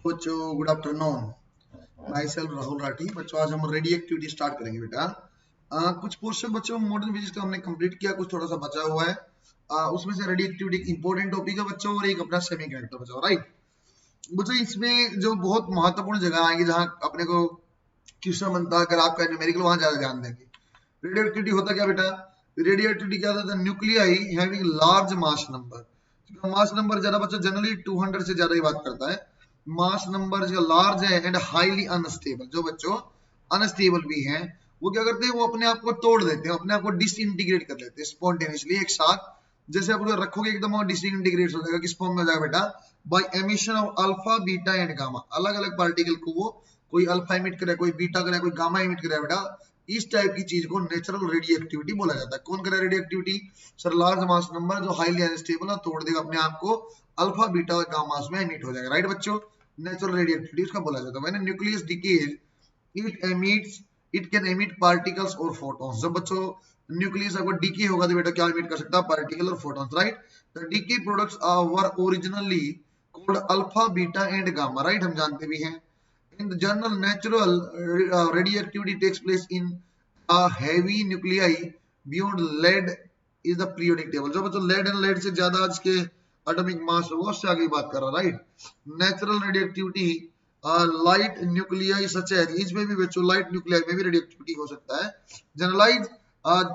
बच्चों good afternoon, my self Rahul Rathi. बच्चों आज हम रेडियो एक्टिविटी स्टार्ट करेंगे बेटा। कुछ पोर्शन बच्चों मॉडर्न फिजिक्स का हमने कंप्लीट किया, कुछ थोड़ा सा बचा हुआ है। उसमें से रेडियो एक्टिविटी एक इंपॉर्टेंट टॉपिक है बच्चों, और एक अपना सेमी कंडक्टर बचा, राइट। बच्चों इसमें जो बहुत महत्वपूर्ण जगह आएगी जहां अपने को क्वेश्चन बनता है, अगर आपका न्यूमेरिकल, वहां ज्यादा ध्यान देंगे। रेडियो एक्टिविटी होता क्या बेटा? रेडियो एक्टिविटी क्या होता है? Nuclei having large mass number. Mass number ज्यादा बच्चों जनरली 200 से ज्यादा ही बात करता है। मास नंबर जो लार्ज है एंड हाईली अनस्टेबल, जो बच्चों अनस्टेबल भी हैं, वो क्या करते हैं? वो अपने आप को तोड़ देते हैं, अपने आप को डिसइंटीग्रेट कर लेते हैं स्पॉन्टेनियसली एक साथ। जैसे आप उसे रखोगे एकदम वो डिसइंटीग्रेट हो जाएगा। किस फॉर्म में हो जाएगा बेटा? By emission of alpha beta and gamma. अलग अलग पार्टिकल को वो कोई अल्फा इमिट करे, कोई बीटा करे, कोई गामा इमिट करे बेटा। इस टाइप की चीज को नेचुरल रेडियो एक्टिविटी बोला जाता है। कौन करे radio activity? Sir large mass number जो हाईली अनस्टेबल है, तोड़ देगा अपने आप को, अल्फा बीटा और गामा में इमिट हो जाएगा, राइट बच्चों। नेचुरल रेडियो एक्टिविटी उसका बोला जाता है। When nucleus decays it can emit particles और फोटॉन्स। जब बच्चों न्यूक्लियस अगर डीके होगा तो बेटा क्या इमिट कर सकता है? पार्टिकल और photons, right. The decay products were originally called alpha beta and gamma, right, हम जानते भी हैं। In the general, natural radioactivity takes place in a heavy nuclei beyond lead is the periodic table। जो बच्चों lead and lead से ज्यादा आज के एटॉमिक मास है, वो उससे आगे बात कर रहा है, right. Natural radioactivity light nuclei such है, इसमें भी बच्चों लाइट न्यूक्लियाई में भी रेडियोएक्टिविटी हो सकता है। जनरलाइज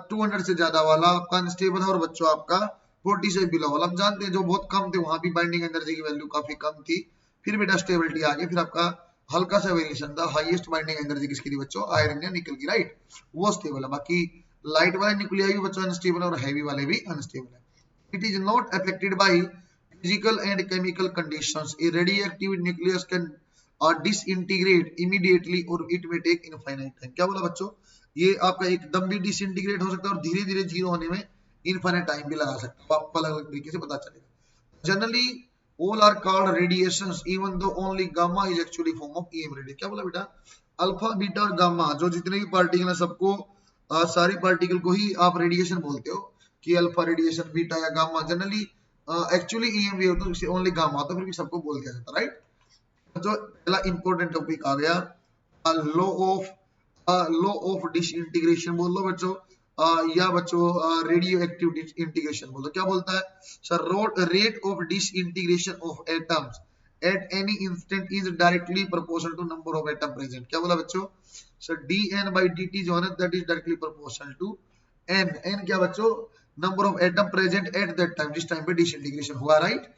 200 से ज्यादा वाला आपका अनस्टेबल है, और बच्चों आपका 40 से बिलो वाला हम जानते हैं। जो बहुत कम थे वहां भी बाइंडिंग एनर्जी की वैल्यू काफी कम थी, फिर बेटा स्टेबिलिटी आ गई। फिर आपका हल्का सा वेरिएशन था। हाईएस्ट बाइंडिंग एनर्जी किसकी थी बच्चों? आयरन या निकल की, राइट, वो स्टेबल है। बाकी लाइट वाले न्यूक्लियाई भी बच्चों अनस्टेबल है, और हैवी वाले भी अनस्टेबल है। It is not affected by physical and chemical conditions. A radioactive nucleus can disintegrate immediately और इट में टेक इनफाइनाइट टाइम। क्या बोला बच्चों? ये आपका एकदम भी डिसइंटीग्रेट हो सकता है, और धीरे धीरे जीरो होने में इनफाइनाइट टाइम भी लगा सकता है। आपको अलग अलग तरीके से पता चलेगा। Generally all are called radiations even though only gamma is actually form of EM radiation। क्या बोला बेटा? अल्फा बीटा और गामा जो जितने भी पार्टिकल है, सबको सारी पार्टिकल को ही आप रेडिएशन बोलते हो, कि अल्फा रेडिएशन, बीटा या gamma. Generally actually EM wave तो ओनली गामा होता है, फिर भी सबको बोल दिया जाता है, राइट। जो पहला इंपॉर्टेंट टॉपिक आ गया, लॉ ऑफ डिसइंटीग्रेशन बोल लो बच्चों, या बच्चों रेडियो एक्टिव इंटीग्रेशन बोल दो। क्या बोलता है sir? Rate of disintegration of atoms at any instant is directly proportional to number of atom present. क्या बोला बच्चों? सर dn by dt जो है ना, that is directly proportional to n। n क्या बच्चों? Number of atom present at that time, जिस time पे डिसइंटीग्रेशन हुआ, राइट।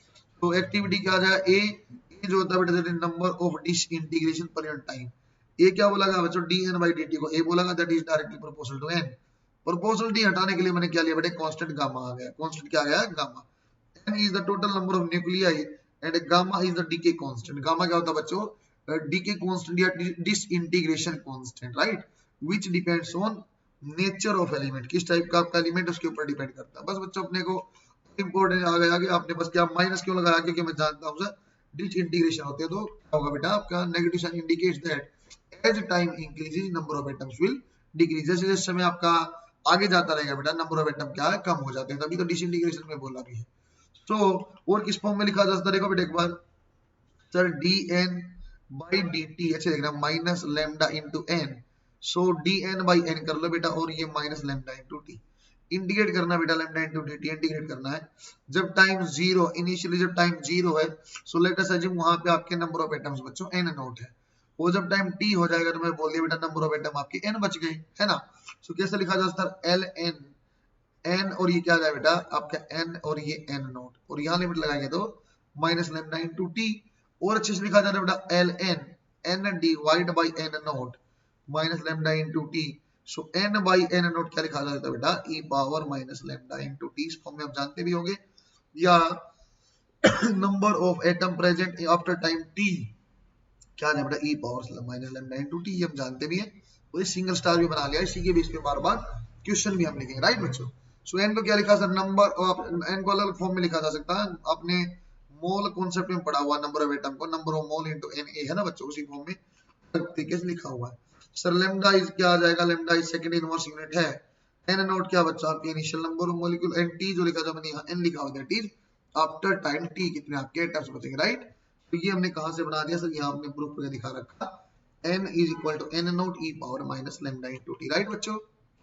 तो एक्टिविटी क्या आ जाएगा? a जो होता है बेटा, that is number of disintegration per unit time. A क्या बोला गया बच्चों? dn by dt को ए बोला गया, that is directly proportional to n। Proportionality हटाने के लिए मैंने क्या लिया बेटा? कांस्टेंट गामा आ गया। कांस्टेंट क्या आ गया? Gamma. n is the total number of nuclei and gamma is the decay constant. Gamma क्या होता है बच्चों? डीके कांस्टेंट या disintegration constant, right, which depends on nature of element. किस टाइप का आपका एलिमेंट, उसके ऊपर डिपेंड करता है। बस बच्चों अपने को इंपॉर्टेंट आ गया कि आपने बस क्या माइनस क्यों लगाया? क्योंकि मैं जानता हूं सर डिसइंटीग्रेशन होते हैं तो क्या होगा बेटा? आपका negative sign indicates that as time increases number of atoms will decrease. जैसे जैसे समय आपका आगे जाता रहेगा बेटा, नंबर ऑफ एटम क्या है? कम हो जाते हैं। तभी तो डिसइंटीग्रेशन में बोला भी है। तो और किस फॉर्म में लिखा जा सकता है? देखो बेटा एक बार सर, dn by dt, अच्छा देखना, minus lambda into N. So dn by n कर लो बेटा, और ये minus lambda into T. Integrate करना बेटा, लैम्डा इंटू dt इंटीग्रेट करना है। जब टाइम जीरो, इनिशियली जब टाइम जीरो है, सो लेट अस अज्यूम वहां पे आपके नंबर ऑफ एटम्स बच्चों n नोट है। वो जब टाइम t हो जाएगा तो मैं बोल दिया बेटा नंबर ऑफ एटम आपके n बच गए, है ना। सो कैसे लिखा जा सकता है? ln n, और ये क्या आ जाए बेटा आपका n, और ये n नोट, और यहाँ लिमिट लगाएंगे तो माइनस लैम्डा इंटू टी। और अच्छे से लिखा जाता है बेटा ln n divide by n note minus lambda into T. So n by n note क्या लिखा जाता है बेटा? e power minus lambda into T. इस फॉर्म में आप जानते भी होंगे। या number of atom present after time t क्या है बेटा? e power minus lambda into T, हम जानते भी हैं। तो ये सिंगल स्टार भी बना लिया, इसी के बेस पे बार बार क्वेश्चन भी हम लिखेंगे, राइट बच्चों। सो n को क्या लिखा सर? नंबर ऑफ, n को अलग फॉर्म में लिखा जा सकता है। आपने मोल कॉन्सेप्ट में पढ़ा हुआ, नंबर ऑफ एटम को number of mole into Na है ना बच्चों, उसी फॉर्म में तरीके से लिखा हुआ है। सर लैम्डा इज क्या आ जाएगा? Lambda is second inverse unit है। n नोट क्या बच्चा? आपके initial number of molecule. n t जो लिखा था मैंने यहाँ n लिखा हुआ, that is after time t कितने आपके एटम्स बचेंगे, राइट। तो ये हमने कहां से बना दिया सर, यहाँ हमने प्रूफ करके दिखा रखा, n is equal to n not e power minus lambda into T, right बच्चों?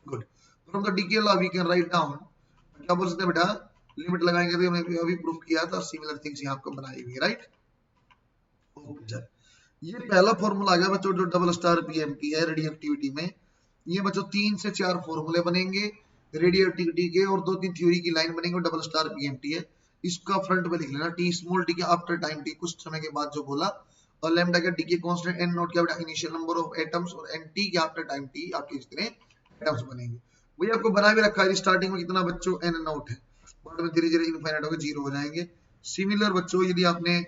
Good. From the decay law we can write down, क्या बोल सकते हैं बेटा, लिमिट लगाएंगे तो हमने अभी प्रूफ किया था, सिमिलर थिंग्स यहाँ आपको बनाई हुई है, राइट? ओके, ये पहला फॉर्मूला आ गया बच्चों जो डबल स्टार पीएमटी है रेडियो एक्टिविटी में। ये बच्चों 3 से 4 फॉर्मूले बनेंगे रेडियो एक्टिविटी के, और 2-3 थ्योरी की लाइन बनेंगे, और डबल स्टार पीएमटी है। इसका फ्रंट पे लिख लेना, टी स्मॉल टी के आफ्टर टाइम टी, कुछ समय के बाद जो बोला, और लैम्डा का डी के कांस्टेंट, एन नोट क्या बेटा इनिशियल नंबर ऑफ एटम्स, और एन टी के आफ्टर टाइम टी आपके कितने एटम्स बनेंगे। वही आपको बना भी रखा है, स्टार्टिंग में कितना बच्चों एन नोट है, बाद में धीरे धीरे इनफाइनाइट होकर जीरो हो जाएंगे। सिमिलर बच्चों यदि आपने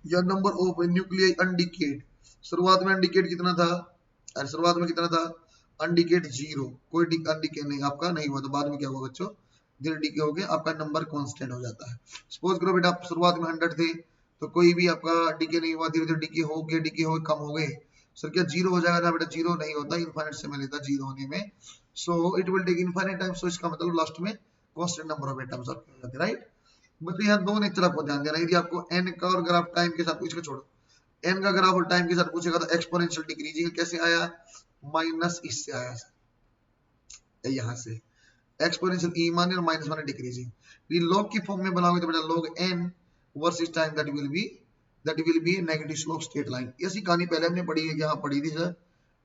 या नंबर ऑफ न्यूक्लियाई अनडिकेट, शुरुआत में अनडिकेट कितना था, अरे शुरुआत में कितना था अनडिकेट 0, कोई अनडिकेट नहीं आपका नहीं हुआ, तो बाद में क्या हुआ बच्चों, धीरे डीके हो गया, आपका नंबर कांस्टेंट हो जाता है। सपोज करो बेटा आप शुरुआत में 100 थे, तो कोई भी आपका डीके नहीं हुआ, धीरे धीरे डीके हो गए कम हो गए, सर क्या जीरो हो जाएगा ना बेटा, जीरो नहीं होता, इनफाइनाइट समय लेता जीरो होने में, so it will take infinite time, so इसका मतलब लास्ट में कांस्टेंट नंबर ऑफ एटम्स आपके हो जाते, राइट? बच्चों यहाँ दो नेचर आपको ध्यान देना, यदि आपको n का और ग्राफ टाइम के साथ, इसको छोड़ो, n का ग्राफ और टाइम के साथ पूछेगा तो एक्सपोनेंशियल डिक्रीजिंग कैसे आया, माइनस इससे आया सर, यहाँ से एक्सपोनेंशियल ई माने और माइनस माने डिक्रीजिंग, ये लॉग की फॉर्म में बनाओगे तो बेटा log n versus time that will B negative slope straight line. ऐसी कहानी पहले हमने पढ़ी है, यहाँ पढ़ी थी सर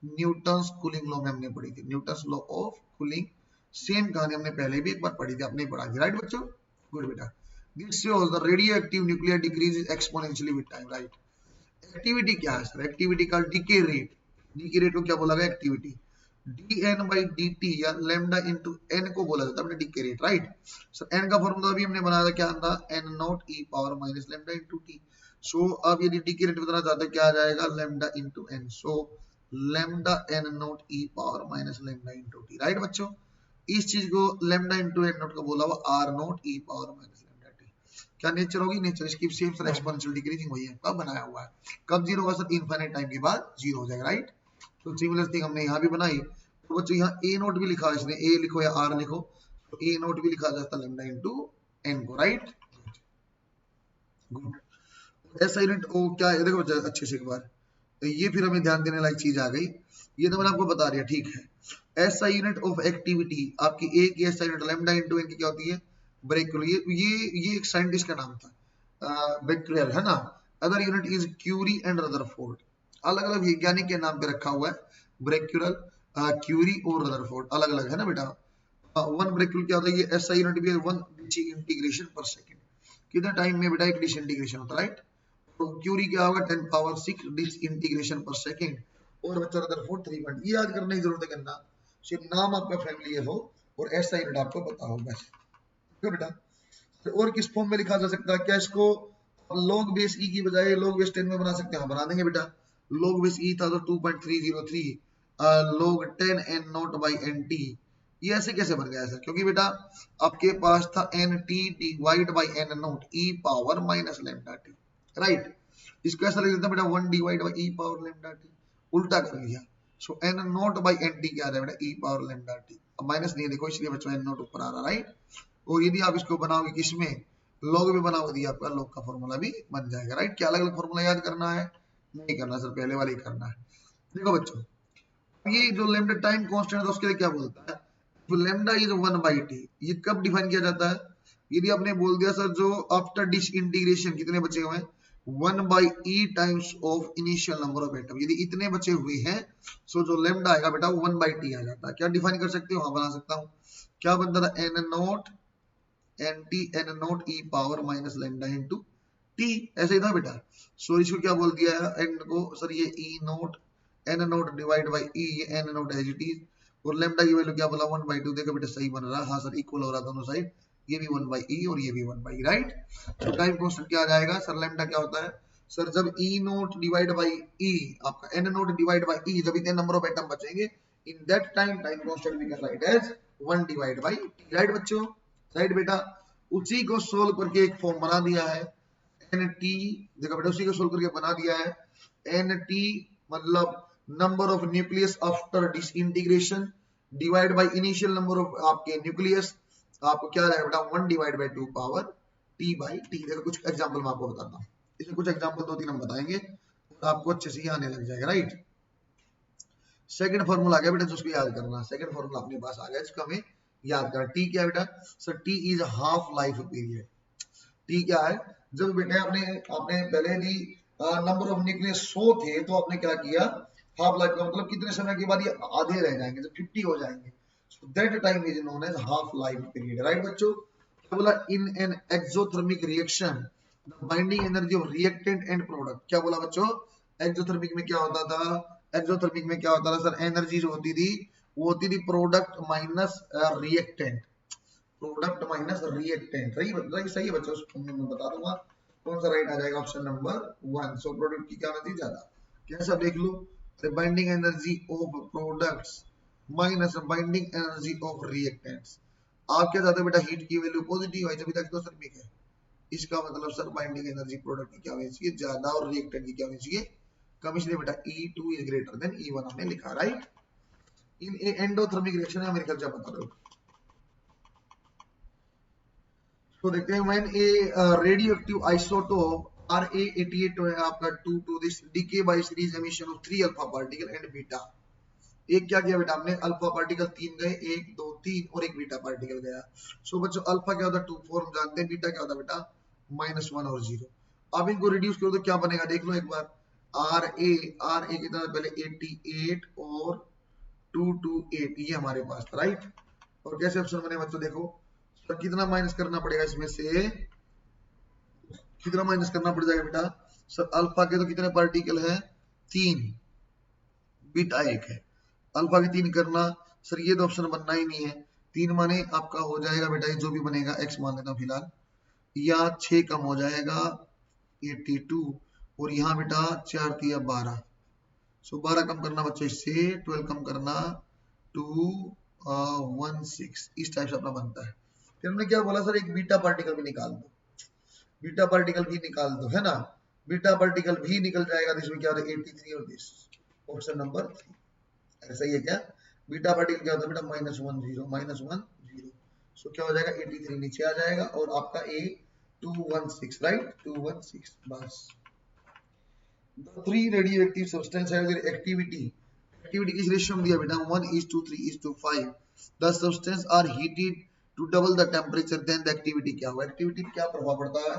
न्यूटन्स कूलिंग लॉ में हमने पढ़ी थी, Newton's law of cooling, same कहानी हमने पहले भी एक बार पढ़ी थी, आपने पढ़ा थी, राइट बच्चों? गुड बेटा। This shows the radioactive nuclear decreases exponentially with time, right? Activity क्या है सर, एक्टिविटी का डीके रेट, डीके रेट को क्या बोला गया एक्टिविटी, dn by dt या lambda into n को बोला जाता है अपने decay rate, right? Sir n का फॉर्मूला अभी हमने बनाया था, क्या था, n not e power minus lambda into t, so अब यदि डीके रेट बताना चाहते हैं क्या आ जाएगा, lambda into n, so lambda n not e power minus lambda into t, right बच्चों? इस चीज को लैम्डा into n नॉट को बोला हुआ r not e power minus, क्या नेचर होगी, नेचर इसकी सेम सर एक्सपोनेंशियल डिक्रीजिंग वही है, कब बनाया हुआ है, कब जीरो होगा सर, इनफाइनाइट टाइम के बाद जीरो हो जाएगा, राइट? तो सिमिलर थिंग हमने यहाँ भी बनाई, तो बच्चों यहाँ ए नोट भी लिखा है, इसने ए लिखो या आर लिखो, तो ए नोट भी लिखा जाता है लैम्डा इनटू एन को, राइट? गुड। ऐसा यूनिट ओ क्या है देखो बच्चा अच्छे से एक बार, ये फिर हमें ध्यान देने लायक चीज आ गई, ये तो मैंने आपको बता दिया, ठीक है। ऐसा यूनिट ऑफ एक्टिविटी आपकी ए की ऐसा यूनिट लैम्डा इनटू एन की क्या होती है, ब्रेकल, ये एक साइंटिस्ट का नाम था बेक्रेल, है ना? Other unit is curie and Rutherford, अलग अलग वैज्ञानिक के नाम पे रखा हुआ है, ब्रेक्यूरल, क्यूरी और रदरफोर्ड अलग अलग है ना बेटा। वन ब्रेक्यूल क्या होता है, ये ऐसा यूनिट भी है, वन इंटीग्रेशन पर सेकंड, कितने टाइम में बेटा एक डिसइंटीग्रेशन होता है, राइट? तो क्यूरी क्या होगा 10 पावर 6 डिसइंटीग्रेशन पर सेकंड, और बच्चा रदरफोर्ड 3 पॉइंट, ये याद करने की जरूरत है करना, सिर्फ नाम आपका फैमिलियर हो और ऐसा यूनिट आपको पता हो बस, बेटा। तो और किस फॉर्म में लिखा जा सकता है, क्या इसको log बेस e की बजाय log बेस 10 में बना सकते हैं, हाँ बना देंगे बेटा, log बेस e था तो 2.303 log 10 n not by nt, ये ऐसे कैसे बन गया सर, क्योंकि बेटा आपके पास था nt divide by n not e power minus lambda t, right? इसको ऐसा लिख देता बेटा 1 divide by e power lambda t, उल्टा कर लिया, सो n नॉट बाई nt क्या आ रहा है बेटा, e पावर लैम्डा t, अब माइनस नहीं देखो इसलिए बच्चों n नॉट ऊपर आ रहा, राइट? और यदि आप इसको बनाओगे किसमें, लॉग में बनाओगे, दिया आपका लॉग का फॉर्मूला भी बन जाएगा, राइट? क्या अलग अलग फॉर्मूला याद करना है, नहीं करना सर, पहले वाला ही करना है। देखो बच्चों, ये जो लैम्डा टाइम कांस्टेंट है उसके लिए क्या बोलता है, तो लैम्डा इज 1/t, ये कब डिफाइन किया जाता है, यदि आपने बोल दिया सर जो आफ्टर डिसइंटीग्रेशन कितने बचे हुए हैं, 1/e times of initial number of atom, यदि इतने बचे हुए हैं, सो जो लैम्डा आएगा बेटा 1/t आ जाता है। क्या डिफाइन कर सकते हो, हाँ बना सकता हूँ, क्या बनता था, n not nt n not e power minus lambda into t, ऐसे ही था बेटा। सो इसको क्या बोल दिया है, n को सर ये e nought n nought divide by e, ये n nought as it is, और लैम्डा की वैल्यू क्या बोला 1/2, देखो बेटा सही बन रहा है, हाँ सर इक्वल हो रहा दोनों साइड, ये भी 1/e और ये भी 1/e, राइट? तो टाइम कांस्टेंट क्या आ जाएगा सर, लैम्डा क्या होता है सर, जब e nought divide by e, आपका n nought divide by e, जब इतने नंबर ऑफ एटम बचेंगे, in that time constant we can write as 1 divide by t, right बच्चों? राइट बेटा, उसी को सोल्व करके एक फॉर्म बना दिया है nt, देखो बेटा उसी को सोल्व करके बना दिया है nt, मतलब number of nucleus after disintegration divide by initial number of आपके न्यूक्लियस, आपको क्या रहेगा बेटा 1 divide bye 2 power t by t। देखो कुछ एग्जांपल मैं आपको बताता हूँ, इसमें कुछ एग्जांपल 2-3 हम बताएंगे और आपको अच्छे से आने लग जाएगा, राइट। सेकंड फॉर्मूला आ गया बेटा, जिसको याद करना। सेकंड फॉर्मूला अपने पास आ गया, इसको हमें याद करना। टी क्या है बेटा? Sir T is half life period. T क्या है? जब बेटे आपने आपने पहले यदि नंबर ऑफ निकले 100 थे तो आपने क्या किया, हाफ लाइफ का मतलब कितने समय के बाद ये आधे रह जाएंगे, जब 50 हो जाएंगे, so that time is known as half life period, right बच्चों। क्या बोला? In an exothermic reaction the binding energy of reactant and product. क्या बोला बच्चों? एक्सोथर्मिक में क्या होता था? एक्सोथर्मिक में क्या होता था सर? एनर्जी जो होती थी वो होती थी product minus reactant, product minus reactant, right सही है बच्चों, मैं बता दूंगा कौन सा राइट आ जाएगा, ऑप्शन नंबर 1। सो प्रोडक्ट की क्या होती है? ज्यादा। कैसा देख लो, binding energy of products minus binding energy of reactants. आप क्या चाहते हो बेटा? हीट की वैल्यू पॉजिटिव है, जब तक तो थर्मिक है। इसका मतलब सर बाइंडिंग एनर्जी प्रोडक्ट की क्या होनी चाहिए? ज्यादा, और रिएक्टेंट की क्या होनी चाहिए? कम। इसलिए बेटा E2 is greater than E1 हमने लिखा, राइट। इन एंडोथर्मिक रिएक्शन है, मेरे ख्याल से बता दो। तो देखते हैं, when A radioactive isotope Ra88 जो है आपका 2 to this decay by series emission of 3 alpha particle and beta. एक क्या किया बेटा आपने? अल्फा पार्टिकल 3 गए, 1 2 3 और एक बीटा पार्टिकल गया। सो बच्चों अल्फा क्या होता है? 2 4 हम जानते हैं। बीटा क्या होता है बेटा? -1 और 0। अब इनको रिड्यूस करो तो क्या बनेगा देख लो एक बार। Ra कितना? पहले 88 और 228 ये हमारे पास था, राइट। और कैसे ऑप्शन बने बच्चों? देखो तो कितना माइनस करना पड़ेगा इसमें से? कितना माइनस करना पड़ जाएगा बेटा? सर अल्फा के तो कितने पार्टिकल है? 3, बीटा 1 है। अल्फा के 3 करना, सर ये तो ऑप्शन बनना ही नहीं है। 3 माने आपका हो जाएगा बेटा, ये जो भी बनेगा x मान लेता हूँ फिलहाल, या 6 कम हो जाएगा 82, और यहाँ बेटा 4 3 12। सो 12 कम करना बच्चों इससे, 12 कम करना 216, इस टाइप से अपना बनता है। फिर हमने क्या बोला सर? एक बीटा पार्टिकल भी निकाल दो, बीटा पार्टिकल भी निकाल दो, है ना। बीटा पार्टिकल भी निकल जाएगा, तो इसमें क्या होता है? 83 और दिस, ऑप्शन नंबर 3। ऐसा ही है क्या? बीटा पार्टिकल क्या होता है बेटा? -1 0। सो क्या हो जाएगा? 83 नीचे आ जाएगा, और आपका A 216, राइट, 216 बस। The three radioactive substances have their activity किस रेशियो में दिया बेटा? 1:3:5। The substances are heated to double the temperature, then the activity क्या होगा? एक्टिविटी क्या प्रभाव पड़ता है?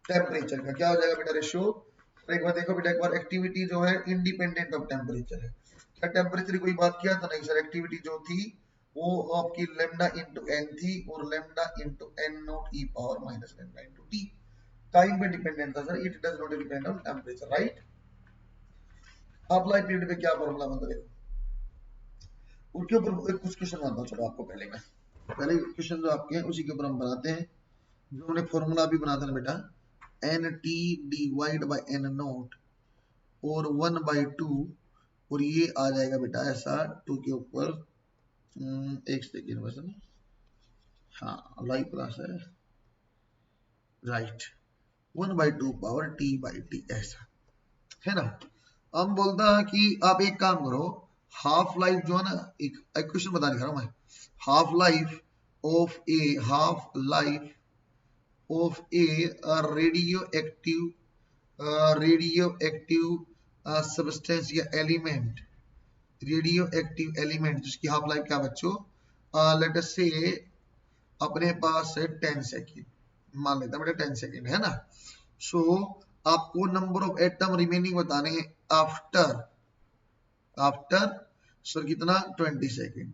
टेम्परेचर का। क्या हो जाएगा बेटा रेशियो? एक बार देखो बेटा, एक बार एक्टिविटी जो है इंडिपेंडेंट ऑफ टेम्परेचर है। क्या टेम्परेचर की कोई बात किया था? नहीं सर। एक्टिविटी जो थी वो आपकी लैम्डा इंटू एन थी, और lambda into N nought e power minus lambda into T. Time पे डिपेंडेंट था sir, it does not depend on temperature, right. Half life period पे क्या फॉर्मूला बनता है? उसके ऊपर कुछ क्वेश्चन बनाता हूँ, चलो आपको पहले क्वेश्चन जो आपके हैं उसी के ऊपर हम बनाते हैं। जो हमने फॉर्मूला भी बनाते हैं बेटा, N T divide by N nought और 1/2, और ये आ जाएगा बेटा ऐसा 2 के ऊपर, एक सेकेंड बस ना, हाँ लाइव क्लास है, right, 1/2 power T by T, ऐसा है ना। हम बोलता है कि आप एक काम करो, हाफ लाइफ जो है ना, एक क्वेश्चन बता रहा हूं मैं, half life of A radio active substance या एलिमेंट, रेडियो एक्टिव एलिमेंट जिसकी हाफ लाइफ क्या बच्चों? लेट अस से अपने पास है 10 सेकेंड, मान लेता बेटा 10 सेकेंड, है ना। सो आपको नंबर ऑफ एटम रिमेनिंग बताने हैं आफ्टर सर कितना? 20 सेकेंड।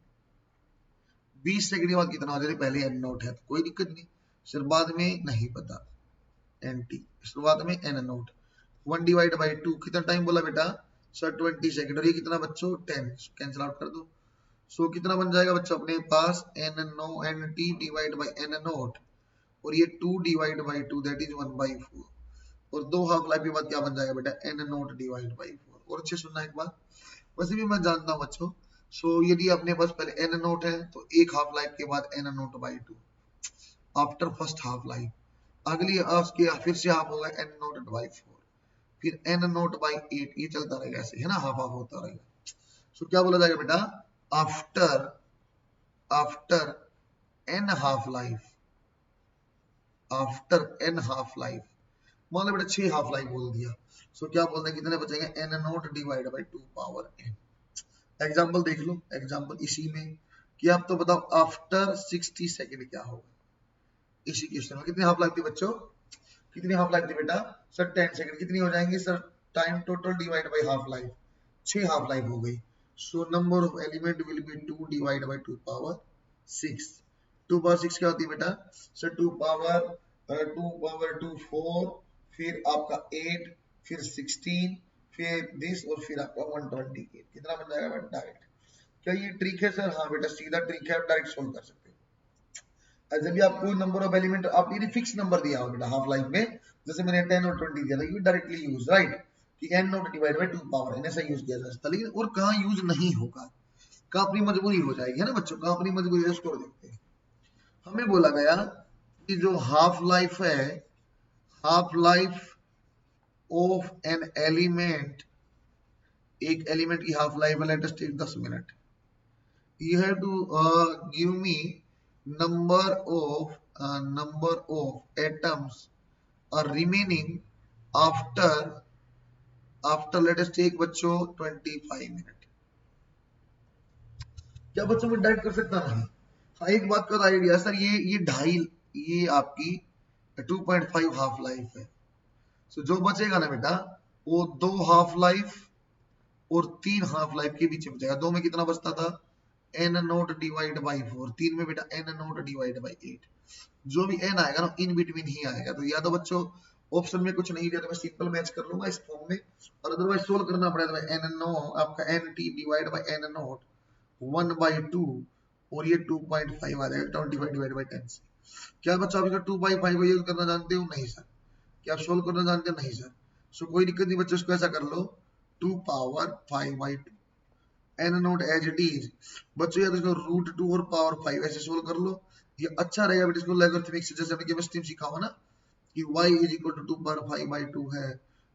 20 सेकेंड के बाद कितना हो जाए? पहले एन नोट है तो कोई दिक्कत नहीं, सर बाद में नहीं पता, एन टी, शुरुआत में एन नोट। 1/2 कितना टाइम बोला बेटा? सर 20 सेकेंड, और ये कितना बच्चों? 10, कैंसिल आउट कर दो। सो कितना बन जाएगा बच्चों अपने पास? N T divide by N not, और ये 2/2 दैट इज 1/4, और दो हाफ लाइफ के बाद क्या बन जाएगा बेटा? N nought divide by 4। और अच्छे सुनना एक बार, वैसे भी मैं जानता हूँ बच्चों। सो यदि अपने पास पहले एन नोट है तो एक हाफ लाइफ के बाद N nought by 2 after first half life, अगली उसके फिर से हाफ होगा एन नोट बाई 4, फिर एन नोट बाई 8, ये चलता रहेगा ऐसे, है ना, हाफ हाफ होता रहेगा। सो क्या बोला जाएगा बेटा? After N half life, after N half life मान लो बेटा 6 हाफ लाइफ बोल दिया, सो क्या बोलते हैं कितने बचेंगे, n nought divide by 2 power n। Example देख लो, एग्जांपल इसी में कि आप तो बताओ आफ्टर 60 सेकंड क्या होगा। इसी क्वेश्चन में कितनी हाफ लाइफ थी बच्चों, कितनी हाफ लाइफ थी बेटा सर 10 सेकंड, कितनी हो जाएंगी sir time total divide by half life, 6 half life हो गई। So number of element will be 2 divide by 2 power 6। 2 power 6 क्या होती है बेटा सर 2 पावर 2 4, फिर आपका 8, फिर 16, फिर दिस और फिर आपका 128, कितना बन जाएगा बेटा डायरेक्ट। क्या ये ट्रिक है सर, हाँ बेटा सीधा ट्रिक है, आप डायरेक्ट सोल्व कर सकते हो। जब भी आपको नंबर ऑफ एलिमेंट आप ये फिक्स नंबर दिया हो बेटा हाफ लाइफ में, जैसे मैंने 10 और 20 दिया था, यू डायरेक्टली यूज राइट कि n nought divide bye 2 power n ऐसा यूज किया जा सकता है। लेकिन और कहाँ यूज नहीं होगा, कहाँ अपनी मजबूरी हो जाएगी है ना बच्चों, कहाँ अपनी मजबूरी है उसको देखते हैं। हमें बोला गया कि जो हाफ लाइफ है, half life of an element, एक एलिमेंट की हाफ लाइफ है let us take 10 minute. You have to give me number of atoms are remaining after let us take बच्चों 25 मिनट। क्या बच्चों में डाइट कर सकता नहीं। हाँ एक बात का आइडिया सर, ये ढाई, ये आपकी 2.5 हाफ लाइफ है। सो जो बचेगा ना बेटा वो 2 हाफ लाइफ और 3 हाफ लाइफ के बीच में बचेगा। 2 में कितना बचता था n नोट डिवाइड बाई 4, 3 में बेटा n नोट डिवाइड बाई 8। जो भी n आएगा ना इन बिटवीन ही आएगा। तो या तो बच्चों ऑप्शन में कुछ नहीं दिया तो मैं सिंपल मैच कर लूंगा इस फॉर्म में, और अदरवाइज सोल्व करना पड़ेगा तो n नो आपका n t divide by n note 1 by 2 और ये 2.5 आ जाएगा 25 डिवाइड बाई 10 से। क्या बच्चा अभी 2/5 को यूज करना जानते हो? नहीं सर। क्या आप सोल्व करना जानते हो? नहीं सर। सो कोई दिक्कत नहीं बच्चों, इसको ऐसा कर लो 2 power 5 by 2 n nought as it is. बच्चों या तो इसको रूट 2 और पावर 5 ऐसे सोल्व कर लो, ये अच्छा रहेगा बेटा। इसको लॉगरिथमिक से जैसे हमने केमिस्ट्री में सीखा हुआ ना कि y is equal to 2 power 5 by 2 है।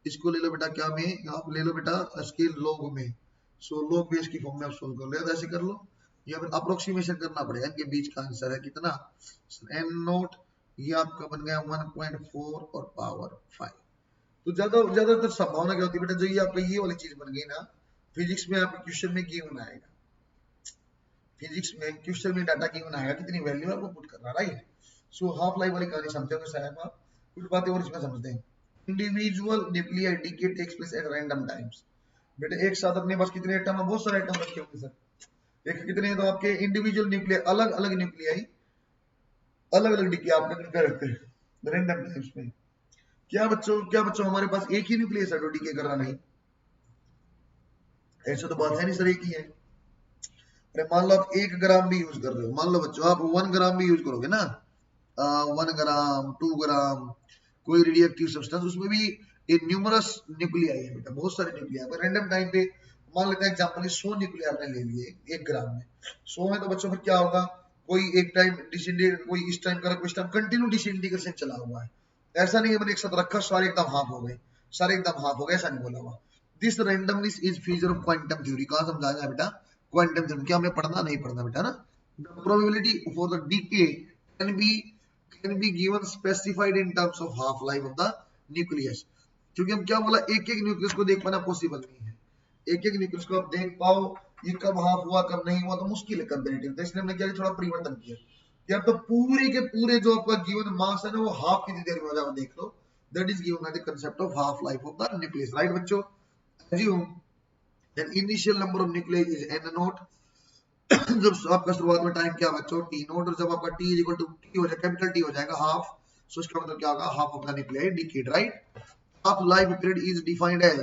इसको ले लो बेटा क्या में, आप ले लो बेटा स्केल लॉग में। सो लॉग बेस की फॉर्म में आप सोल्व कर लो, या तो ऐसे कर लो या फिर अप्रोक्सीमेशन करना पड़ेगा। इनके बीच का आंसर है कितना n नोट, ये आपका बन गया 1.4 और पावर 5। तो ज्यादातर संभावना क्या होती है बेटा, जो ये आपका ये वाली चीज बन गई ना, फिजिक्स में आपके क्वेश्चन में गिवन आएगा, फिजिक्स में क्वेश्चन में डाटा गिवन आएगा, कितनी वैल्यू आपको पुट करना राइट। सो हाफ लाइफ वाली कहानी समझते हो शायद आप, कुछ बातें और इसमें समझते हैं। Individual nuclear decay takes place at random times. बेटा एक साथ अपने पास कितने एटम है, बहुत सारे एटम रखे होंगे सर। एक कितने हैं तो आपके इंडिविजुअल न्यूक्लियर अलग अलग न्यूक्लियाई अलग अलग डीके आपने करके रखते हैं रैंडम टाइम्स में। क्या बच्चों हमारे पास एक ही न्यूक्लियस है तो डीके कर रहा नहीं, ऐसा तो बात है नहीं सर, एक ही है। अरे मान लो आप 1 ग्राम भी यूज कर रहे हो, मान लो बच्चों आप 1 ग्राम भी यूज करोगे ना, 1 ग्राम 2 ग्राम कोई रेडियोएक्टिव सब्सटेंस, उसमें भी ये न्यूमरस न्यूक्लियाई है बेटा, बहुत सारे न्यूक्लियाई है। रैंडम टाइम पे मान लेते हैं एग्जांपल 100 न्यूक्लियाई आपने ले लिए 1 ग्राम में, 100 में तो बच्चों फिर क्या होगा, कोई एक टाइम डिसइंटीग्रेट, कोई इस टाइम करा, कुछ टाइम कंटिन्यू डिसइंटीग्रेशन चला हुआ है। ऐसा नहीं है मैंने एक साथ रखा सारे एकदम हाफ हो गए, सारे एकदम हाफ हो गए, ऐसा नहीं बोला हुआ। This randomness is feature of quantum theory. कहां समझाया है बेटा, क्वांटम थ्योरी। क्या हमें पढ़ना नहीं पढ़ना बेटा ना। The probability for the decay can be given specified in terms of half life of the nucleus. क्योंकि हम क्या बोला, एक एक न्यूक्लियस को देख पाना पॉसिबल नहीं है, एक एक न्यूक्लियस को आप देख पाओ ये कब हाफ हुआ कब नहीं हुआ तो मुश्किल है कंपैरेटिव। तो इसलिए हमने क्या थोड़ा परिवर्तन किया कि अब तो पूरे के पूरे जो आपका गिवन मास है ना वो हाफ कितनी देर में हो जाएगा देख लो। That is given by the concept of half life of the nucleus right बच्चों। assume that initial number of nuclei is n naught जब आपका शुरुआत में टाइम क्या बच्चों t नॉट, और जब आपका t is equal to t हो जाएगा कैपिटल T हो जाएगा हाफ, सो इसका मतलब क्या होगा half of the nuclei decayed right. Half life period is defined as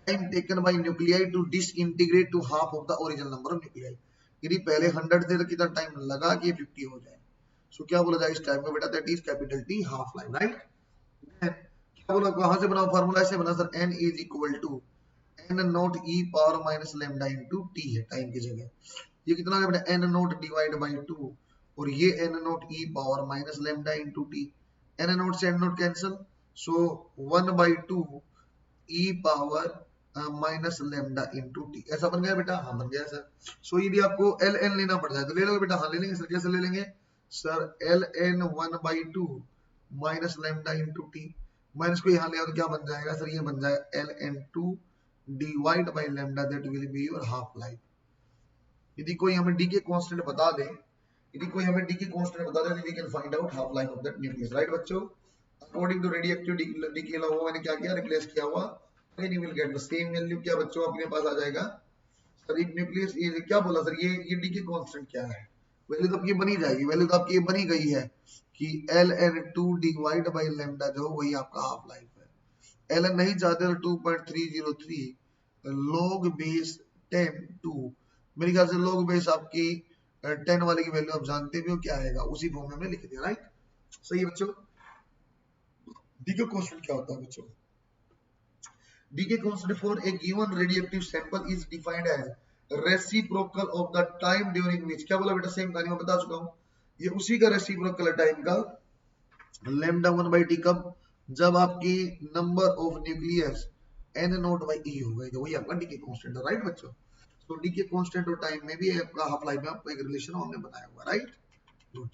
time taken by nuclei to disintegrate to half of the original number of nuclei. यदि पहले 100 थे तो कितना टाइम लगा कि 50 हो जाए, सो क्या बोला जाए इस टाइम को बेटा, that is capital T half life right. क्या बोला, कहां से बनाओ फार्मूला, ऐसे बना sir n is equal to n not e power minus lambda into t है टाइम की जगह। ये कितना है बेटा n नॉट डिवाइड बाय 2 और ये n not e power minus lambda into t, n nought से n nought cancel, so 1 by 2 e power minus lambda into t ऐसा बन गया बेटा। हाँ बन गया सर। सो यदि आपको ln लेना पड़ जाए तो ले लोगे बेटा, हाँ ले लेंगे सर। कैसे ले लेंगे sir, ln 1 by 2 minus lambda into t, minus को यहाँ ले आओ तो क्या बन जाएगा सर, ये बन जाएगा ln2 divide by lambda, that will be your half life. यदि कोई हमें डी के कांस्टेंट बता दे, यदि कोई हमें डी के कांस्टेंट बता दे, we can find out half life of that nucleus, right बच्चों। According to radioactive decay law वो मैंने क्या किया, रिप्लेस किया हुआ, then you will get the same value. क्या बच्चों आपके पास आ जाएगा सर, एक न्यूक्लियस, ये क्या बोला सर, ये डी के कांस्टेंट क्या है, वैल्यू तो आपकी बनी जाएगी, वैल्यू तो आपकी बनी गई है कि ln2 डिवाइड बाय लैम्डा जो वही आपका हाफ लाइफ है। ln नहीं चाहते तो 2.303 log बेस 10 2, मेरे ख्याल से log बेस आपकी 10 वाले की वैल्यू आप जानते भी हो क्या आएगा, उसी फॉर्म में हमने लिख दिया, राइट। सही है बच्चों। डी के कांस्टेंट क्या होता है बच्चों, decay constant for a given radioactive sample is defined as reciprocal of the time during which, क्या बोला बेटा, सेम कहानी मैं बता चुका हूं, ये उसी का रेसिप्रोकल है टाइम का। लैम्डा 1/t कब, जब आपकी number of nucleus n not by E हो गई, तो वही आपका डी के कांस्टेंट है, राइट बच्चों। तो डी के कांस्टेंट और टाइम में भी आपका हाफ लाइफ में आपको एक रिलेशन हमने बनाया हुआ, राइट। गुड,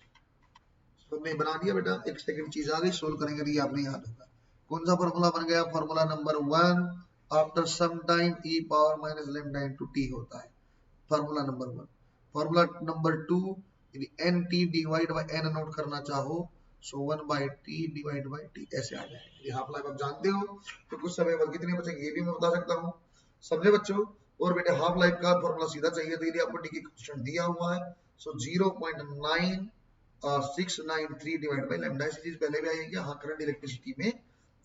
तो हमने बना दिया बेटा, एक सेकंड चीज आ गई, सोल्व करेंगे तो ये आपने याद होगा। कौन सा फॉर्मूला बन गया, formula number 1, after some time e power minus lambda into t होता है, फॉर्मूला नंबर 1। फॉर्मूला नंबर 2, यदि n t divide by n note करना चाहो सो 1/t डिवाइड बाय t ऐसे आ जाएगा। ये हाफ लाइफ आप जानते हो, तो कुछ समय बाद कितने बचेंगे ये भी मैं बता सकता हूँ, समझे बच्चों। और बेटे हाफ लाइफ का फॉर्मूला सीधा चाहिए, तो यदि आपको डी की कांस्टेंट दिया हुआ है सो 0.9693 डिवाइड बाय लैम्डा, ऐसी चीज पहले भी आई है क्या, हाँ करंट इलेक्ट्रिसिटी में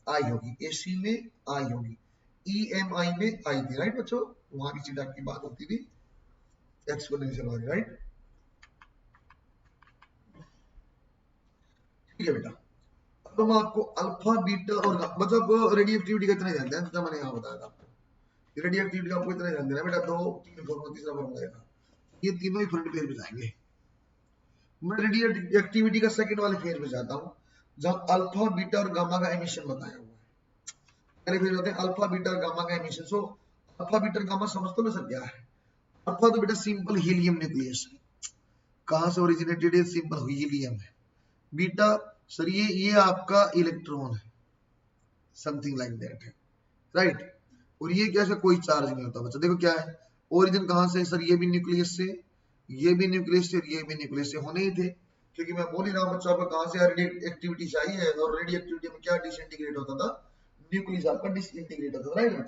आई होगी, एसी में आई होगी, ईएमआई में आई थी, राइट बच्चों, वहां की चीज आपकी बात होती थी एक्सपोनेंशियल वाली, राइट। ठीक है बेटा, अब हम आपको अल्फा बीटा और मतलब रेडियोएक्टिविटी का इतना जानते हैं जितना मैंने यहाँ बताया था आपको, रेडियोएक्टिविटी का आपको इतना जान देना बेटा, 2 3 फॉर्मूला, तीसरा फॉर्मूला था, ये तीनों ही फ्रंट पेज पे जाएंगे। मैं रेडियोएक्टिविटी का सेकंड वाले फेज में जाता हूँ, जहां अल्फा बीटा और गामा का एमिशन बताया हुआ है। पहले फेज होते हैं अल्फा बीटा और गामा का एमिशन। सो अल्फा बीटा और गामा समझ तो ना सर क्या है, अल्फा तो बेटा सिंपल हीलियम न्यूक्लियस है, कहां से ओरिजिनेटेड है, सिंपल हीलियम है। बीटा सर ये आपका इलेक्ट्रॉन है, समथिंग लाइक दैट है, राइट। और ये कैसे, कोई चार्ज नहीं होता बच्चा, देखो क्या है, ओरिजिन कहां से सर, ये भी न्यूक्लियस से, ये भी न्यूक्लियस से, ये भी न्यूक्लियस से होने ही थे, क्योंकि मैं बोल ही रहा हूं बच्चा आपको कहां से रेडियोएक्टिविटी चाहिए, और रेडियोएक्टिविटी में क्या डिसइंटीग्रेट होता था, न्यूक्लियस आपका डिसइंटीग्रेट होता था, राइट।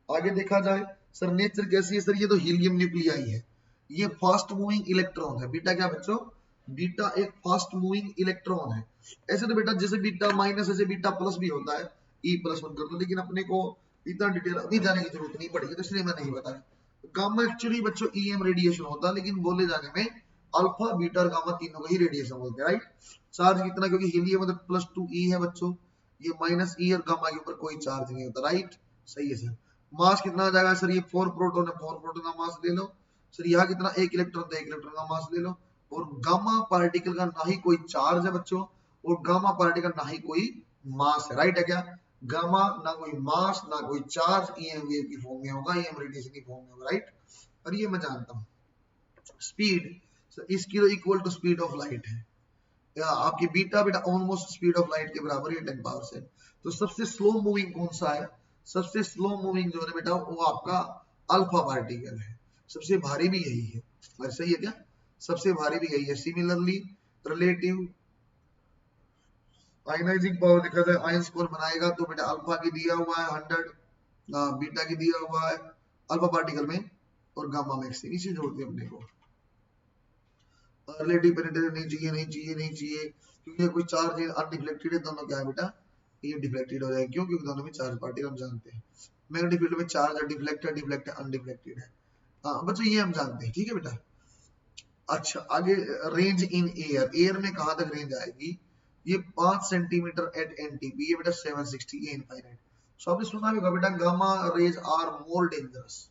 आगे देखा जाए सर नेचर कैसी है सर, ये तो हीलियम न्यूक्लियाई है, ये फास्ट मूविंग इलेक्ट्रॉन है। बीटा क्या बच्चों, बीटा एक फास्ट मूविंग इलेक्ट्रॉन है। ऐसे तो बेटा जैसे बीटा माइनस ऐसे बीटा प्लस भी होता है, E+1 कर दो, लेकिन अपने को इतना डिटेल अभी जाने की जरूरत नहीं पड़ेगी, तो इसलिए मैं नहीं बताया। गामा एक्चुअली बच्चों ईएम रेडिएशन होता है, लेकिन बोले जाने में अल्फा बीटा और गामा तीनों का ही रेडिएशन बोलते हैं, राइट। चार्ज कितना, क्योंकि हीलियम मतलब +2e है बच्चों, ये -e और गामा के ऊपर कोई चार्ज नहीं होता, राइट। सही है सर। मास कितना आ जाएगा सर, ये 4 प्रोटॉन है, 4 प्रोटॉन का मास ले लो सर, यहाँ कितना, 1 इलेक्ट्रॉन, तो 1 इलेक्ट्रॉन का मास ले लो। और गामा पार्टिकल का ना ही कोई चार्ज है बच्चों, और गामा पार्टिकल ना ही कोई मास है, राइट है क्या। गामा ना कोई मास ना कोई चार्ज, ईएम वेव की फॉर्म में होगा, ईएम रेडिएशन की फॉर्म में होगा, राइट। और ये मैं जानता हूँ। स्पीड इसकी तो equal to speed of light है, आपकी बीटा बेटा ऑलमोस्ट स्पीड ऑफ लाइट के बराबर है 10 पावर से। तो सबसे स्लो मूविंग कौन सा है, सबसे स्लो मूविंग जो है बेटा वो आपका अल्फा पार्टिकल है, सबसे भारी भी यही है, और सही है क्या, सबसे भारी भी यही है। सिमिलरली रिलेटिव आयनाइजिंग पावर देखा जाए, आयन स्कोर बनाएगा तो बेटा अल्फा की दिया हुआ है 100, बीटा की दिया हुआ है अल्फा पार्टिकल में, और गामा में इसी जोड़ते हैं अपने को। रिलेटिव पेनिट्रेशन नहीं चाहिए, नहीं चाहिए, नहीं चाहिए, क्योंकि कोई चार्ज अनडिफ्लेक्टेड है, दोनों क्या है बेटा, ये डिफ्लेक्टेड हो जाएगा, क्यों, क्योंकि दोनों में चार्ज पार्टिकल हम जानते हैं, मैग्नेटिक फील्ड में चार्ज है, डिफ्लेक्ट है, डिफ्लेक्ट है, अनडिफ्लेक्टेड है, हाँ बच्चों ये हम जानते हैं, ठीक है बेटा। अच्छा आगे रेंज इन एयर, एयर में कहां तक रेंज आएगी, ये 5 सेंटीमीटर एट एनटीपी, ये बेटा 760 ये इनफाइनाइट। सो आपने सुना होगा बेटा gamma rays are more dangerous,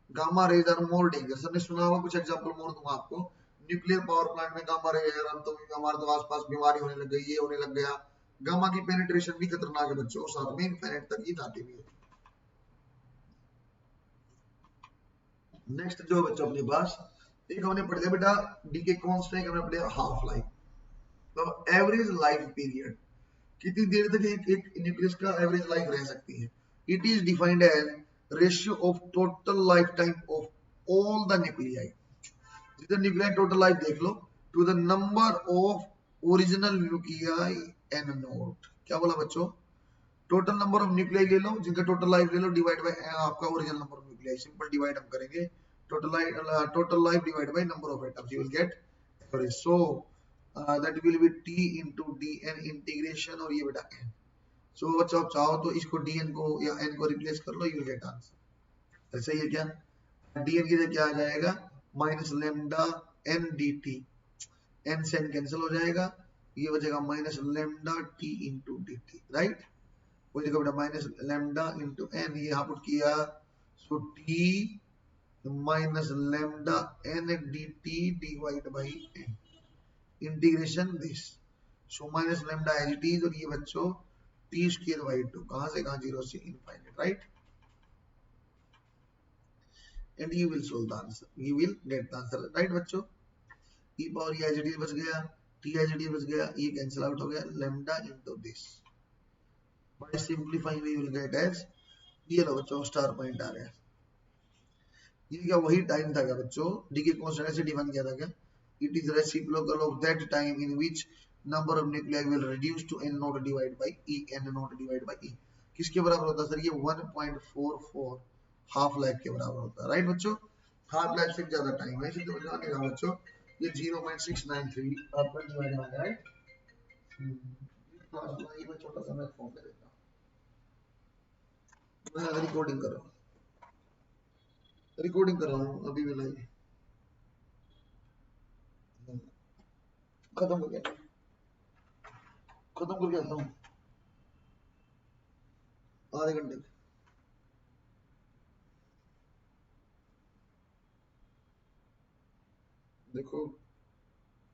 gamma rays are more dangerous, हमने सुना होगा, कुछ एग्जांपल मोर दूंगा आपको। न्यूक्लियर पावर प्लांट में गामा रे है, हम तो हमारे तो आसपास बीमारी होने लग गई, ये होने लग गया। गामा की पेनिट्रेशन भी खतरनाक है बच्चों, साथ में इनफाइनाइट तक ही जाती भी है। नेक्स्ट जो बच्चों अपने पास एक हमने पढ़ लिया बेटा डी के कांस्टेंट, हमने पढ़ लिया हाफ लाइफ, तो एवरेज लाइफ पीरियड। कितनी देर तक एक न्यूक्लियस का एवरेज लाइफ रह सकती है? It is defined as ratio of total life time of all the nuclei, जितने न्यूक्लियाई टोटल लाइफ देख लो, to the number of original nuclei N not. क्या बोला बच्चों? टोटल नंबर ऑफ न्यूक्लियाई ले लो, जिनका टोटल लाइफ ले लो, डिवाइड बाय आपका original number of nuclei. Simple divide हम करेंगे, total life divide by number of atoms, you will gate average. So that will B t into dn integration, और ये बेटा n। सो बच्चों आप चाहो तो इसको dn को या n को रिप्लेस कर लो, यू विल गेट आंसर। ऐसा ही है क्या? dn की जगह क्या आ जाएगा? Minus lambda n dt, n से n कैंसिल हो जाएगा, ये बचेगा minus lambda t into dt, right. वही देखो बेटा, माइनस लेमडा इंटू n, ये यहाँ पुट किया, so t minus lambda n dt divide by n integration this, so minus lambda as it is, और ये बच्चों t स्क्वायर बाई 2, कहां से कहां, 0 से infinite, right. And you will solve the answer, you will get the answer, right बच्चों। e power ये as it is बच गया, t एज इट इज बच गया, ये कैंसिल आउट हो गया, lambda into this, by simplifying we will get as, ये लो बच्चों स्टार पॉइंट आ गया। ये क्या वही टाइम था क्या बच्चों? डी के कांस्टेंट से डिफाइन किया था क्या? It is reciprocal of that time in which number of nuclei will reduce to n nought divide by e, n nought divide by e। किसके बराबर होता है सर? ये 1.44 हाफ लाइफ के बराबर होता है, राइट बच्चों। हाफ लाइफ से ज्यादा टाइम है, इसलिए समझ आने का बच्चों, ये 0.693 आपका डिवाइड हो राइट। क्लास में मैं छोटा सा मैं फॉर्म दे देता हूं, मैं रिकॉर्डिंग कर रहा हूं, रिकॉर्डिंग कर रहा हूं अभी भी लाइव खत्म हो गया, खत्म करके आता हूँ आधे घंटे। देखो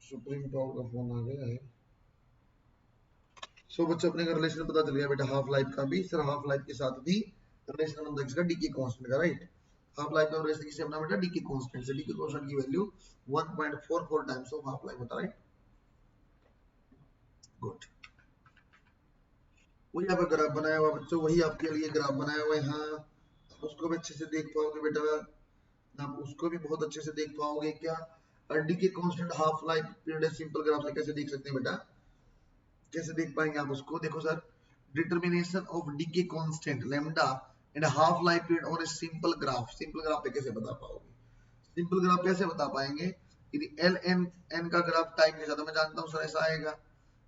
सुप्रीम पावर का फोन आ गया है। सो बच्चों अपने का रिलेशन पता चल गया बेटा, हाफ लाइफ का भी, सर हाफ लाइफ के साथ भी रिलेशन बनता है किसका? डी के कांस्टेंट का, राइट। हाफ लाइफ का रिलेशन किससे बना बेटा? डी के कांस्टेंट से। डी के कांस्टेंट की value 1.44 times of half life होता है, राइट। गुड। वही यहाँ पे ग्राफ बनाया हुआ बच्चों, वही आपके लिए ग्राफ बनाया हुआ है, हाँ उसको भी अच्छे से देख पाओगे बेटा, आप उसको भी बहुत अच्छे से देख पाओगे। क्या डी के constant half life period simple graph से कैसे देख सकते हैं बेटा? कैसे देख पाएंगे आप उसको? देखो सर, डिटर्मिनेशन ऑफ डी के constant lambda and half life period on a simple graph, simple graph पे कैसे बता पाओगे? सिंपल ग्राफ कैसे बता पाएंगे? यदि एल एन एन का ग्राफ टाइम के साथ, मैं जानता हूं सर ऐसा आएगा,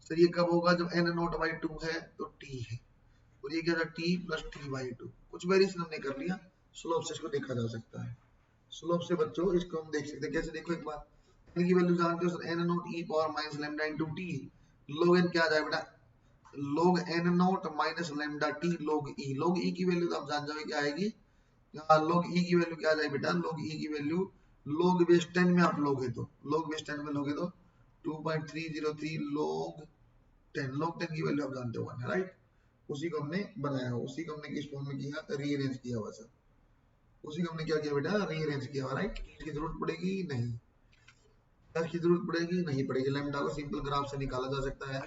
सर ये कब होगा? जब n नॉट बाई 2 है तो t है, और ये क्या था? t plus t by 2। कुछ वेरिएशन हमने कर लिया, स्लोप से इसको देखा जा सकता है। स्लोप से बच्चों इसको हम देख सकते हैं, कैसे? देखो एक बार, n की वैल्यू जानते हो sir, n not e power minus lambda into t, log n क्या आ जाएगा बेटा? log n not minus lambda t log e। log e की वैल्यू तो आप जान जाओगे क्या आएगी? log e की वैल्यू क्या आ जाएगी बेटा? log e की वैल्यू log बेस 10 में आप लोगे तो, log बेस 10 में लोगे तो 2.303 log 10, log 10 की वैल्यू आप जानते हो 1 है, राइट। उसी को हमने बनाया हुआ, उसी को हमने किस फॉर्म में किया? रीअरेंज किया हुआ सर, उसी को हमने क्या किया बेटा? रीअरेंज किया हुआ, राइट। इसकी जरूरत पड़ेगी नहीं, इसकी जरूरत पड़ेगी नहीं पड़ेगी। लैम्डा को सिंपल ग्राफ से निकाला जा सकता है।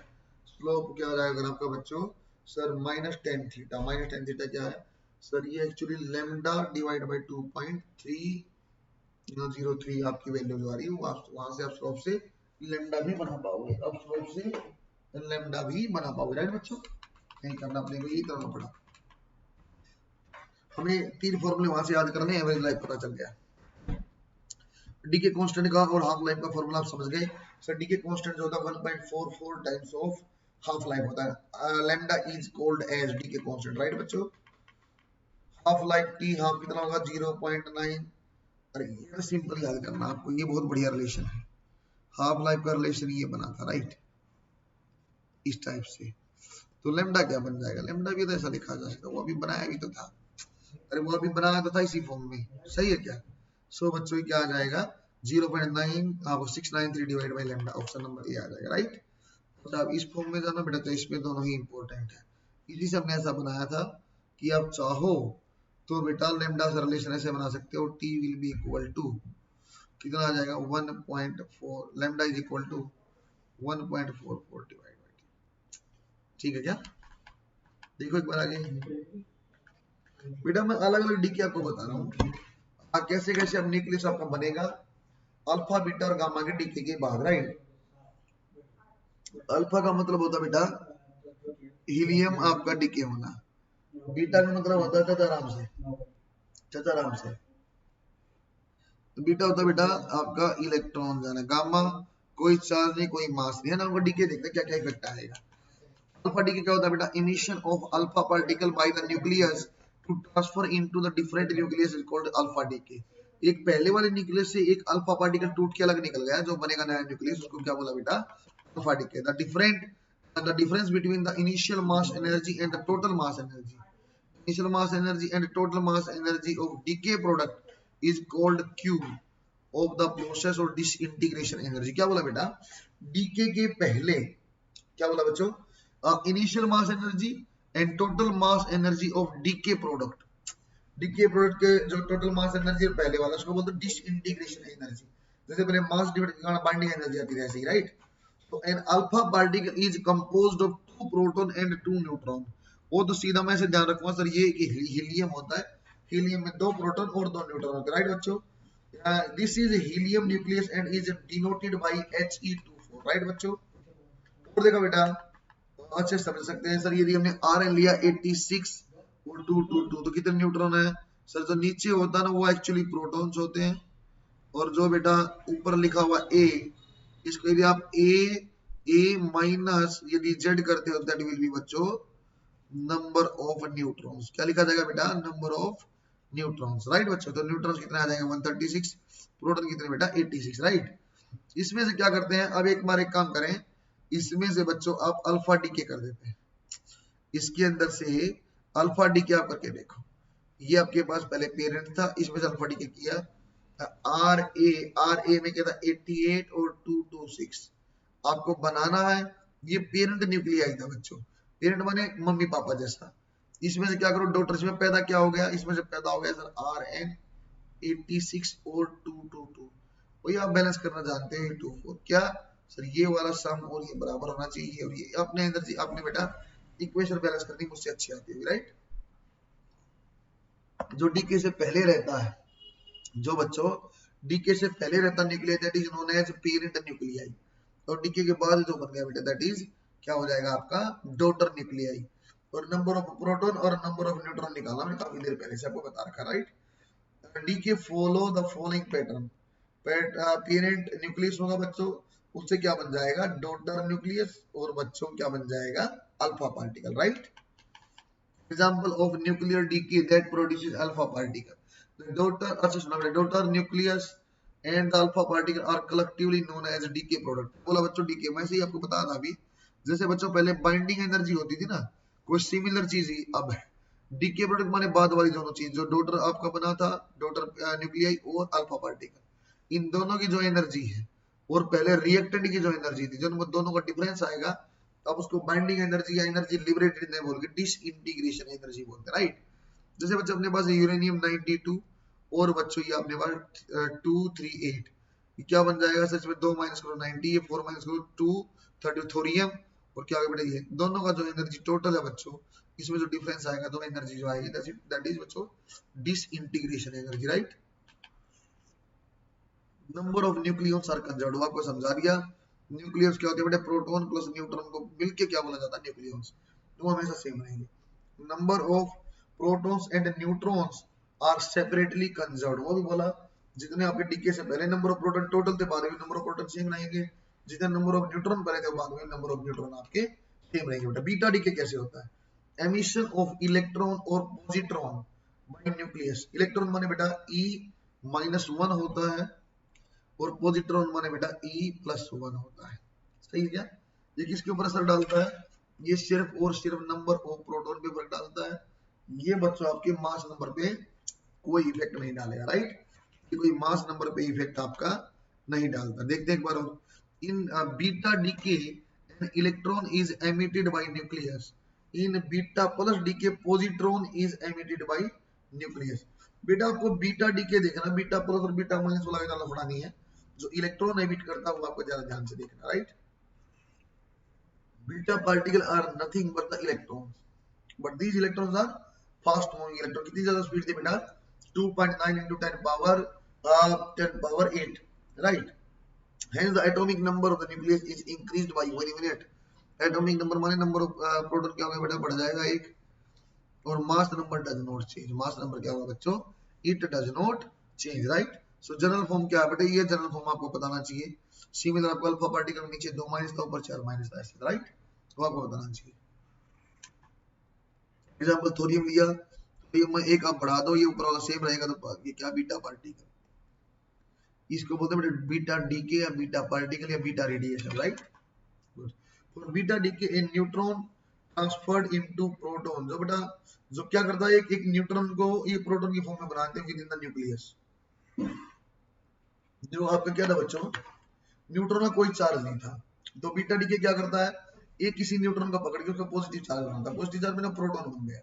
स्लोप क्या हो जाएगा ग्राफ का बच्चों? Sir minus tan theta. Minus tan theta क्या है सर? ये एक्चुअली लैम्डा डिवाइड बाई 2.303 आपकी वैल्यू जो आ रही है, वहां से आप स्लोप से लैम्डा भी बना पाओगे। अब स्लोप से लैम्डा भी बना पाओगे, राइट बच्चों। नहीं करना, अपने को यही करना पड़ा। हमें 3 फॉर्मूले वहां से याद करने, एवरेज लाइफ पता चल गया। डी के कांस्टेंट का और हाफ लाइफ का फॉर्मूला आप समझ गए। सर डी के कांस्टेंट जो होता है 1.44 टाइम्स ऑफ हाफ लाइफ होता है। Lambda is called as decay constant, right बच्चों। हाफ लाइफ टी हाफ कितना होगा? 0.9। अरे ये सिंपल याद करना आपको, ये बहुत बढ़िया रिलेशन है। हाफ लाइफ का रिलेशन ये बना था, राइट, इस टाइप से। तो लैम्डा क्या बन जाएगा? लैम्डा भी तो ऐसा लिखा जा सकता है, वो अभी बनाया भी तो था। अरे वो अभी बनाया तो था इसी फॉर्म में, सही है क्या? सो बच्चों क्या आ जाएगा? 0.9693 divide by lambda, option number A आ जाएगा, राइट। तो आप इस फॉर्म में जाना बेटा, तो इसमें दोनों ही इंपॉर्टेंट है। इसी से हमने ऐसा बनाया था कि आप चाहो तो बेटा लैम्डा से रिलेशन ऐसे बना सकते हो, t will be equal to कितना आ जाएगा? 1.4, lambda is equal to 1.44 divide by t। ठीक है क्या? देखो एक बार आगे बेटा, मैं अलग अलग डीके आपको बता रहा हूँ कैसे कैसे अब न्यूक्लियस आपका बनेगा अल्फा बीटा और गामा के डीके के बाद, राइट? अल्फा का मतलब होता है बेटा हीलियम आपका डीके होना, बीटा का मतलब होता है चतुराम से, तो बीटा होता है बेटा आपका इलेक्ट्रॉन जाना, गामा कोई चार्ज नहीं कोई मास नहीं है ना, उनको डीके देखते क्या क्या इफेक्ट आएगा। अल्फा डीके क्या होता है बेटा? Emission of alpha particle by the nucleus to transfer into the different nucleus is called alpha decay. एक पहले वाले न्यूक्लियस से एक अल्फा पार्टिकल टूट के अलग निकल गया, जो बनेगा नया न्यूक्लियस, उसको क्या बोला बेटा? Alpha decay. The difference between the initial mass energy and the total mass energy, initial mass energy and total mass energy of decay product is called Q of the process or disintegration energy। क्या बोला बेटा? DK के पहले क्या बोला बच्चों? Initial mass energy and total mass energy of decay product, decay product के जो टोटल मास एनर्जी पहले वाला उसको बोलते हैं डिसइंटीग्रेशन एनर्जी। जैसे पहले मास डिवाइड करना बाइंडिंग एनर्जी आती है ऐसे ही, राइट? तो an alpha particle is composed of 2 proton and 2 neutron. वो तो सीधा मैं से ध्यान रखूंगा सर, ये कि हीलियम होता है, हीलियम में 2 प्रोटॉन और 2 न्यूट्रॉन होते हैं, राइट बच्चों? This is helium nucleus and is denoted by He24, right बच्चों? और देखो बेटा अच्छे समझ सकते हैं सर, यदि हमने Rn लिया 86 और 222 तो कितने न्यूट्रॉन है सर? जो नीचे होता है ना वो एक्चुअली प्रोटॉन्स होते हैं, और जो बेटा ऊपर लिखा हुआ A, इसको यदि आप A माइनस यदि Z करते हो दैट विल बी बच्चों नंबर ऑफ न्यूट्रॉन्स। क्या लिखा जाएगा बेटा? नंबर ऑफ न्यूट्रॉन्स, राइट बच्चों? तो न्यूट्रॉन्स कितना आ जाएगा? 136, प्रोटॉन कितने बेटा? 86, राइट? इसमें से क्या करते हैं अब, एक बार एक काम करें, इसमें से बच्चों आप अल्फा डीके कर देते हैं, इसके अंदर से अल्फा डीके आप करके देखो। ये आपके पास पहले पेरेंट था, इसमें से अल्फा डीके किया, आर ए में क्या था? 88 और 226 आपको बनाना है। ये पेरेंट न्यूक्लियाई था बच्चों, पेरेंट माने मम्मी पापा जैसा। इसमें से क्या करो डॉटर्स में पैदा क्या हो गया? इसमें से पैदा हो गया सर Rn 86 और 222, वही आप बैलेंस करना जानते हैं 24। क्या सर? ये वाला सम और ये बराबर होना चाहिए, और ये अपने एनर्जी आपने बेटा इक्वेशन बैलेंस करनी मुझसे अच्छी आती है, राइट? जो डीके से पहले रहता है, जो बच्चों डीके से पहले रहता nucleus that is known as parent nuclei, और डीके के बाद जो बन गया बेटा दैट इज क्या हो जाएगा आपका? Daughter nuclei. और नंबर ऑफ प्रोटॉन और नंबर ऑफ न्यूट्रॉन निकाला मैंने काफी देर पहले से आपको बता रखा, right? Decay follow the following pattern. Parent nucleus होगा बच्चों, उससे क्या बन जाएगा? डॉटर न्यूक्लियस, और बच्चों क्या बन जाएगा? Alpha particle, right? Example of nuclear decay that produces alpha particle, the daughter nucleus and the alpha particle are collectively known as decay product। बोला बच्चों डीके, मैं से ही आपको बता था अभी, जैसे बच्चों पहले बाइंडिंग एनर्जी होती थी ना, कोई सिमिलर चीज ही अब है डीके प्रोडक्ट माने बाद वाली दोनों चीज, जो डॉटर आपका बना था, डॉटर न्यूक्लियाई और अल्फा पार्टिकल, इन दोनों की जो एनर्जी है और पहले रिएक्टेंट की जो एनर्जी थी, जो दोनों का डिफरेंस आएगा, अब उसको बाइंडिंग एनर्जी या एनर्जी लिबरेटेड नहीं बोल के डिसइंटीग्रेशन एनर्जी बोलते हैं, राइट? जैसे बच्चों अपने पास यूरेनियम 92 और बच्चों ये अपने पास 238, क्या बन जाएगा सच में? 2 माइनस करो 90, ये 4 माइनस करो 230 थोरियम, और क्या होगा बेटा? ये दोनों का जो एनर्जी टोटल है बच्चों, इसमें जो डिफरेंस आएगा तो एनर्जी जो आएगी दैट इज बच्चों disintegration energy, right? Number of nucleons are conserved, आपको समझा दिया। न्यूक्लियस क्या होते हैं बेटा? प्रोटॉन प्लस न्यूट्रॉन को मिलके क्या बोला जाता है? न्यूक्लियॉन्स। तो हमेशा सेम रहेंगे। Number of protons and neutrons are separately conserved, वो भी बोला जितने आपके डीके से पहले नंबर ऑफ प्रोटॉन टोटल थे, बाद में नंबर ऑफ प्रोटॉन सेम रहेंगे, जितने नंबर ऑफ न्यूट्रॉन पहले थे बाद में नंबर ऑफ न्यूट्रॉन आपके सेम रहेंगे बेटा। बीटा डीके कैसे होता है? एमिशन ऑफ इलेक्ट्रॉन और पॉजिट्रॉन बाय न्यूक्लियस। इलेक्ट्रॉन माने बेटा E-1 होता है, और पॉजिट्रॉन माने बेटा E+1 होता है, सही है क्या? ये किसके ऊपर असर डालता है? ये सिर्फ और सिर्फ नंबर ऑफ प्रोटॉन पे ऊपर डालता है, ये बच्चों आपके मास नंबर पे कोई इफेक्ट नहीं डालेगा, राइट? ये कोई मास नंबर पे इफेक्ट आपका नहीं डालता। देखते हैं एक बार और, in beta decay an electron is emitted by nucleus, in beta plus decay positron is emitted by nucleus. बेटा आपको बीटा डीके देखना, बीटा प्लस और बीटा माइनस वाला ज्यादा लफड़ा नहीं है, जो इलेक्ट्रॉन एमिट करता है वो आपको ज्यादा ध्यान से देखना, right? Beta particle are nothing but the electron, but these electrons are fast moving electron. कितनी ज्यादा स्पीड थी बेटा? 2.9 into 10 power 8, right? Hence the atomic number of the nucleus is increased by 1 unit. Atomic number माने number of proton क्या होगा बेटा? बढ़ जाएगा एक। और mass number does not change. Mass number क्या होगा बच्चों? It does not change, right? So general form क्या है बेटा? ये जनरल फॉर्म आपको बताना चाहिए। सिमिलर आपको अल्फा पार्टिकल नीचे 2 माइनस था, ऊपर 4 माइनस था, ऐसे, राइट? वो आपको बताना चाहिए। एग्जांपल थोरियम लिया, थोरियम में एक आप बढ़ा दो, ये ऊपर वाला सेम रहेगा, तो ये क्या? Beta particle. इसको बोलते हैं बीटा डीके या बीटा पार्टिकल या beta radiation, right? Good. For beta decay A neutron transferred into proton, जो बेटा जो क्या करता है, एक न्यूट्रॉन को ये प्रोटॉन की फॉर्म में बनाते हैं विद इन द न्यूक्लियस। जो आपका क्या था बच्चों? न्यूट्रॉन का कोई चार्ज नहीं था, तो बीटा डीके क्या करता है? एक किसी न्यूट्रॉन को पकड़ के उसका पॉजिटिव चार्ज बनाता है, पॉजिटिव चार्ज में प्रोटॉन बन गया,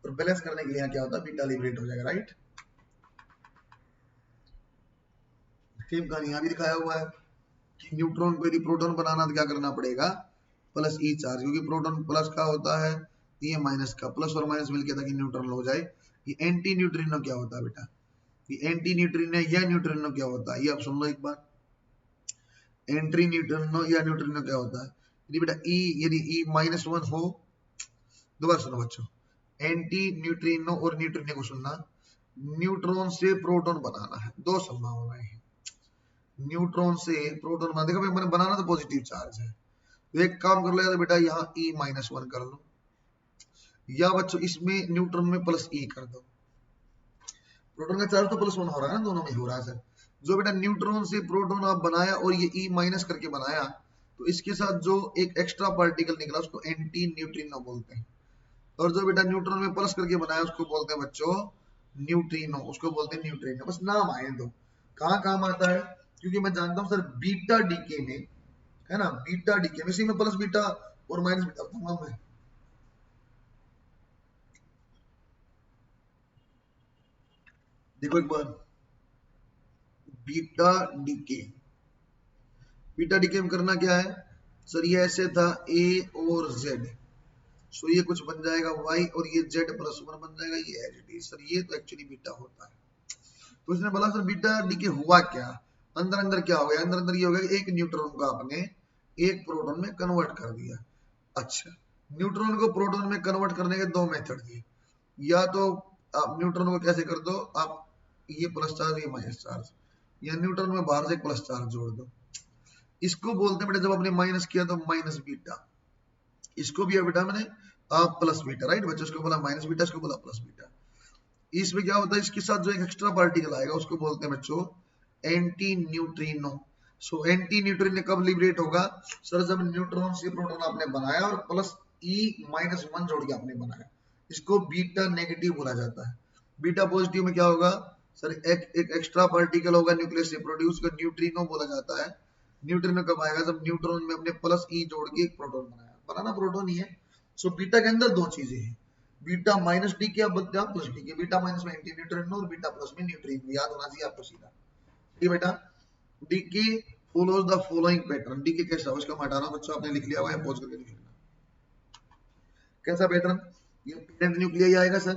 और बैलेंस करने के लिए क्या होता है? बीटा लिबरेट हो जाएगा, राइट? सेम कहानी यहाँ भी दिखाया हुआ है कि न्यूट्रॉन को यदि प्रोटॉन बनाना तो क्या करना पड़ेगा? प्लस ई चार्ज, क्योंकि प्रोटॉन प्लस का होता है, ये माइनस का, प्लस और माइनस मिलकर ताकि न्यूट्रॉन हो जाए। ये एंटी न्यूट्रिनो क्या होता है बेटा? ये एंटी न्यूट्रिनो या न्यूट्रिनो क्या होता है? ये आप सुन लो एक बार। एंटी न्यूट्रिनो या न्यूट्रिनो क्या होता है? यदि बेटा ई, यदि ई -1 हो, दोबारा सुनो बच्चों, एंटी न्यूट्रिनो और न्यूट्रिनो को सुनना। न्यूट्रॉन से प्रोटॉन बनाना है, दो संभावनाएं हैं। न्यूट्रॉन से प्रोटॉन बना, देखो मैंने बनाना तो पॉजिटिव चार्ज है, तो एक काम कर लो या बेटा यहाँ E-1 कर लो, या बच्चों इसमें न्यूट्रॉन में प्लस ई कर दो। प्रोटॉन का चार्ज तो +1 हो रहा है ना, दोनों में हो रहा है सर। जो बेटा न्यूट्रॉन से प्रोटॉन आप बनाया और ये E- करके बनाया, तो इसके साथ जो एक एक्स्ट्रा पार्टिकल निकला उसको एंटी न्यूट्रिनो बोलते हैं। और जो बेटा न्यूट्रॉन में प्लस करके बनाया उसको बोलते हैं बच्चों न्यूट्रिनो, उसको बोलते हैं न्यूट्रिनो। बस नाम आए दो, कहाँ काम आता है? क्योंकि मैं जानता हूँ सर बीटा डीके में, है ना, बीटा डीके में इसी में प्लस बीटा और माइनस बीटा तमाम है। देखो एक बार, बीटा डीके, बीटा डीके में करना क्या है सर? ये ऐसे था ए और जेड, सो ये कुछ बन जाएगा y, और ये z+1 बन जाएगा, ये एज इट इज। सर ये तो एक्चुअली बीटा होता है। तो इसने बोला सर बीटा डीके हुआ क्या? अंदर अंदर क्या हो गया? अंदर अंदर ये हो गया कि एक न्यूट्रॉन को आपने एक प्रोटॉन में कन्वर्ट कर दिया। अच्छा, न्यूट्रॉन को प्रोटॉन में कन्वर्ट करने के दो मेथड दिए। या तो आप न्यूट्रॉन को कैसे कर दो, आप ये प्लस चार्ज ये माइनस चार्ज, या न्यूट्रॉन में बाहर से एक प्लस चार्ज जोड़ दो। इसको बोलते हैं बेटा, जब आपने माइनस किया तो माइनस बीटा, इसको भी बेटा मैंने प्लस बीटा, राइट बच्चों? इसको बोला माइनस बीटा, इसको बोला प्लस बीटा। इसमें क्या होता है? इसके साथ जो एक एक्स्ट्रा पार्टिकल आएगा उसको बोलते हैं बच्चों anti neutrino. So anti neutrino कब लिबरेट होगा सर? जब न्यूट्रॉन से प्रोटॉन आपने बनाया और प्लस E-1 जोड़ के आपने बनाया, इसको बीटा नेगेटिव बोला जाता है। बीटा पॉजिटिव में क्या होगा सर? एक एक्स्ट्रा पार्टिकल होगा न्यूक्लियस से प्रोड्यूस, का न्यूट्रिनो बोला जाता है। न्यूट्रिनो कब आएगा? जब न्यूट्रॉन में अपने प्लस ई जोड़ के एक प्रोटॉन बनाया, बनाना प्रोटॉन ही है। सो बीटा के अंदर दो चीजें हैं, बीटा माइनस डी के प्लस डी के, बीटा माइनस में एंटी न्यूट्रिनो और बीटा प्लस में न्यूट्रिनो, याद होना चाहिए आपको सीधा। ठीक है बेटा? डी के follows the following pattern. D के कैसा है उसका मैं हटा रहा हूं बच्चों, आपने लिख लिया हुआ है, पॉज करके लिख लेना। कैसा पैटर्न? ये पेरेंट न्यूक्लियस आएगा सर,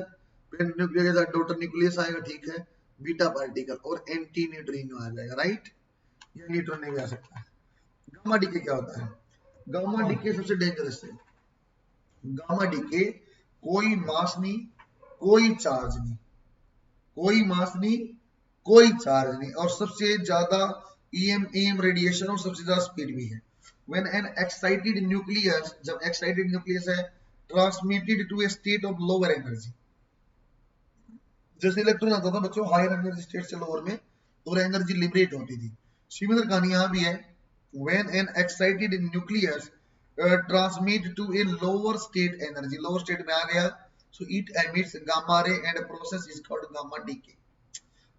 पेरेंट न्यूक्लियस के साथ डॉटर न्यूक्लियस आएगा, ठीक है, बीटा पार्टिकल और एंटी न्यूट्रिनो आ जाएगा, राइट? ये न्यूट्रॉन नहीं भी आ सकता है। गामा डीके क्या होता है? गामा डीके सबसे डेंजरस है। गामा डीके कोई मास नहीं, कोई चार्ज नहीं, कोई मास नहीं, कोई चार्ज नहीं, और सबसे ज्यादा EM रेडिएशन और सबसे ज्यादा स्पीड भी है। When an excited nucleus, जब excited nucleus है, transmitted to a state of lower energy, जैसे इलेक्ट्रॉन आता था बच्चों हायर एनर्जी स्टेट से लोअर में, और एनर्जी लिबरेट होती थी। सिमिलर कहानी यहाँ भी है। When an excited nucleus transmit to a lower state energy, lower state में आ गया, so it emits gamma ray and process is called gamma decay.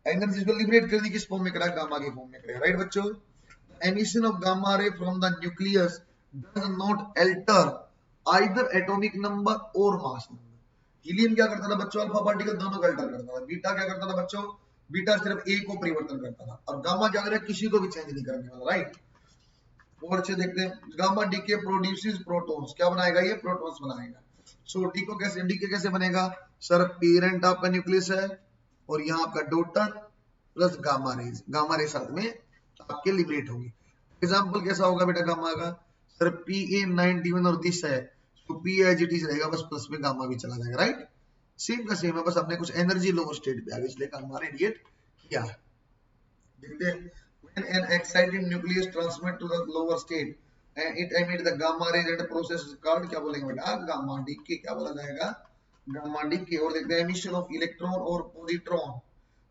Energy को लिबरेट कर दी, किस फॉर्म में करा? गामा के फॉर्म में करा, राइट बच्चों? Emission of gamma ray from the nucleus does not alter either atomic number और मास नंबर। हीलियम क्या करता था बच्चों? अल्फा पार्टिकल दोनों का अल्टर करता था। बीटा क्या करता था बच्चों? बीटा सिर्फ एक को परिवर्तन करता था। और गामा क्या करे? किसी को भी चेंज नहीं करने वाला, राइट? और अच्छे देखते हैं, गामा डीके प्रोड्यूसेस प्रोटॉन्स, क्या बनाएगा ये, प्रोटॉन्स बनाएगा। सो डीके कैसे बनेगा सर, पेरेंट आपका न्यूक्लियस है और यहाँ आपका डॉटर प्लस गामा रेज साथ में आपके लिबरेट होगी। एग्जांपल कैसा होगा बेटा गामा का, सर Pa91 और दिस है तो P एज इट इज रहेगा, बस प्लस में गामा भी चला जाएगा, राइट। सेम का सेम है, बस हमने कुछ एनर्जी लोअर स्टेट पे आ गई इसलिए गामा रेडिएट किया है। देखते हैं, when an excited nucleus transmit to the lower state and it emit the gamma rays and process is called, क्या बोलेंगे बेटा, गामा डीके, क्या बोला जाएगा, गामा डीके। और देखते हैं एमिशन ऑफ इलेक्ट्रॉन और पॉजिट्रॉन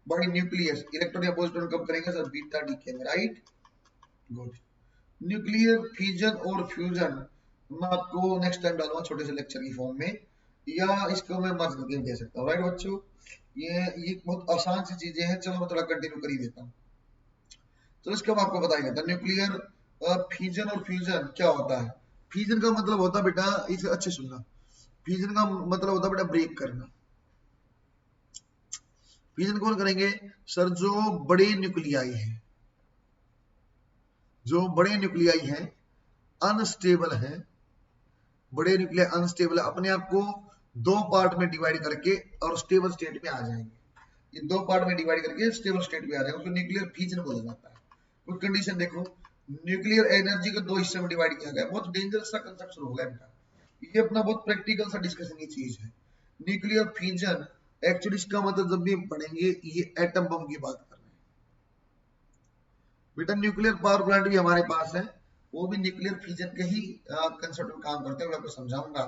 बाय न्यूक्लियस, इलेक्ट्रॉन या पॉजिट्रॉन कब करेंगे सर, बीटा डीके में, राइट, गुड। न्यूक्लियर फिजन और फ्यूजन मैं आपको नेक्स्ट टाइम डालूंगा छोटे से लेक्चर की फॉर्म में, या इसको मैं मर्ज करके दे सकता हूँ, राइट बच्चों। ये बहुत आसान सी चीजें हैं, चलो मैं थोड़ा कंटिन्यू कर ही देता हूँ। तो इसका मैं आपको बताया था, न्यूक्लियर फिजन और फ्यूजन क्या होता है। फिजन का मतलब होता है बेटा, इसे अच्छे सुनना, फिजन का मतलब होता है बेटा ब्रेक करना। फिजन कौन करेंगे सर, जो बड़े न्यूक्लियाई हैं, जो बड़े न्यूक्लियाई हैं अनस्टेबल है, बड़े न्यूक्लियाई अनस्टेबल है, अपने आप को दो पार्ट में डिवाइड करके और स्टेबल स्टेट में आ जाएंगे। ये दो पार्ट में डिवाइड करके स्टेबल स्टेट में आ जाएंगे, उसको न्यूक्लियर फिजन बोला जाता है। कुछ कंडीशन देखो, न्यूक्लियर एनर्जी को दो हिस्से में डिवाइड किया गया, बहुत डेंजरस सा कंसेप्ट हो गया बेटा, ये अपना बहुत प्रैक्टिकल सा डिस्कशन की चीज है। न्यूक्लियर फिजन एक्चुअली इसका मतलब जब भी पढ़ेंगे ये एटम बम की बात कर रहे हैं बेटा। न्यूक्लियर पावर प्लांट भी हमारे पास है, वो भी न्यूक्लियर फिजन के ही कंसेप्ट में काम करते हैं, मैं आपको समझाऊंगा।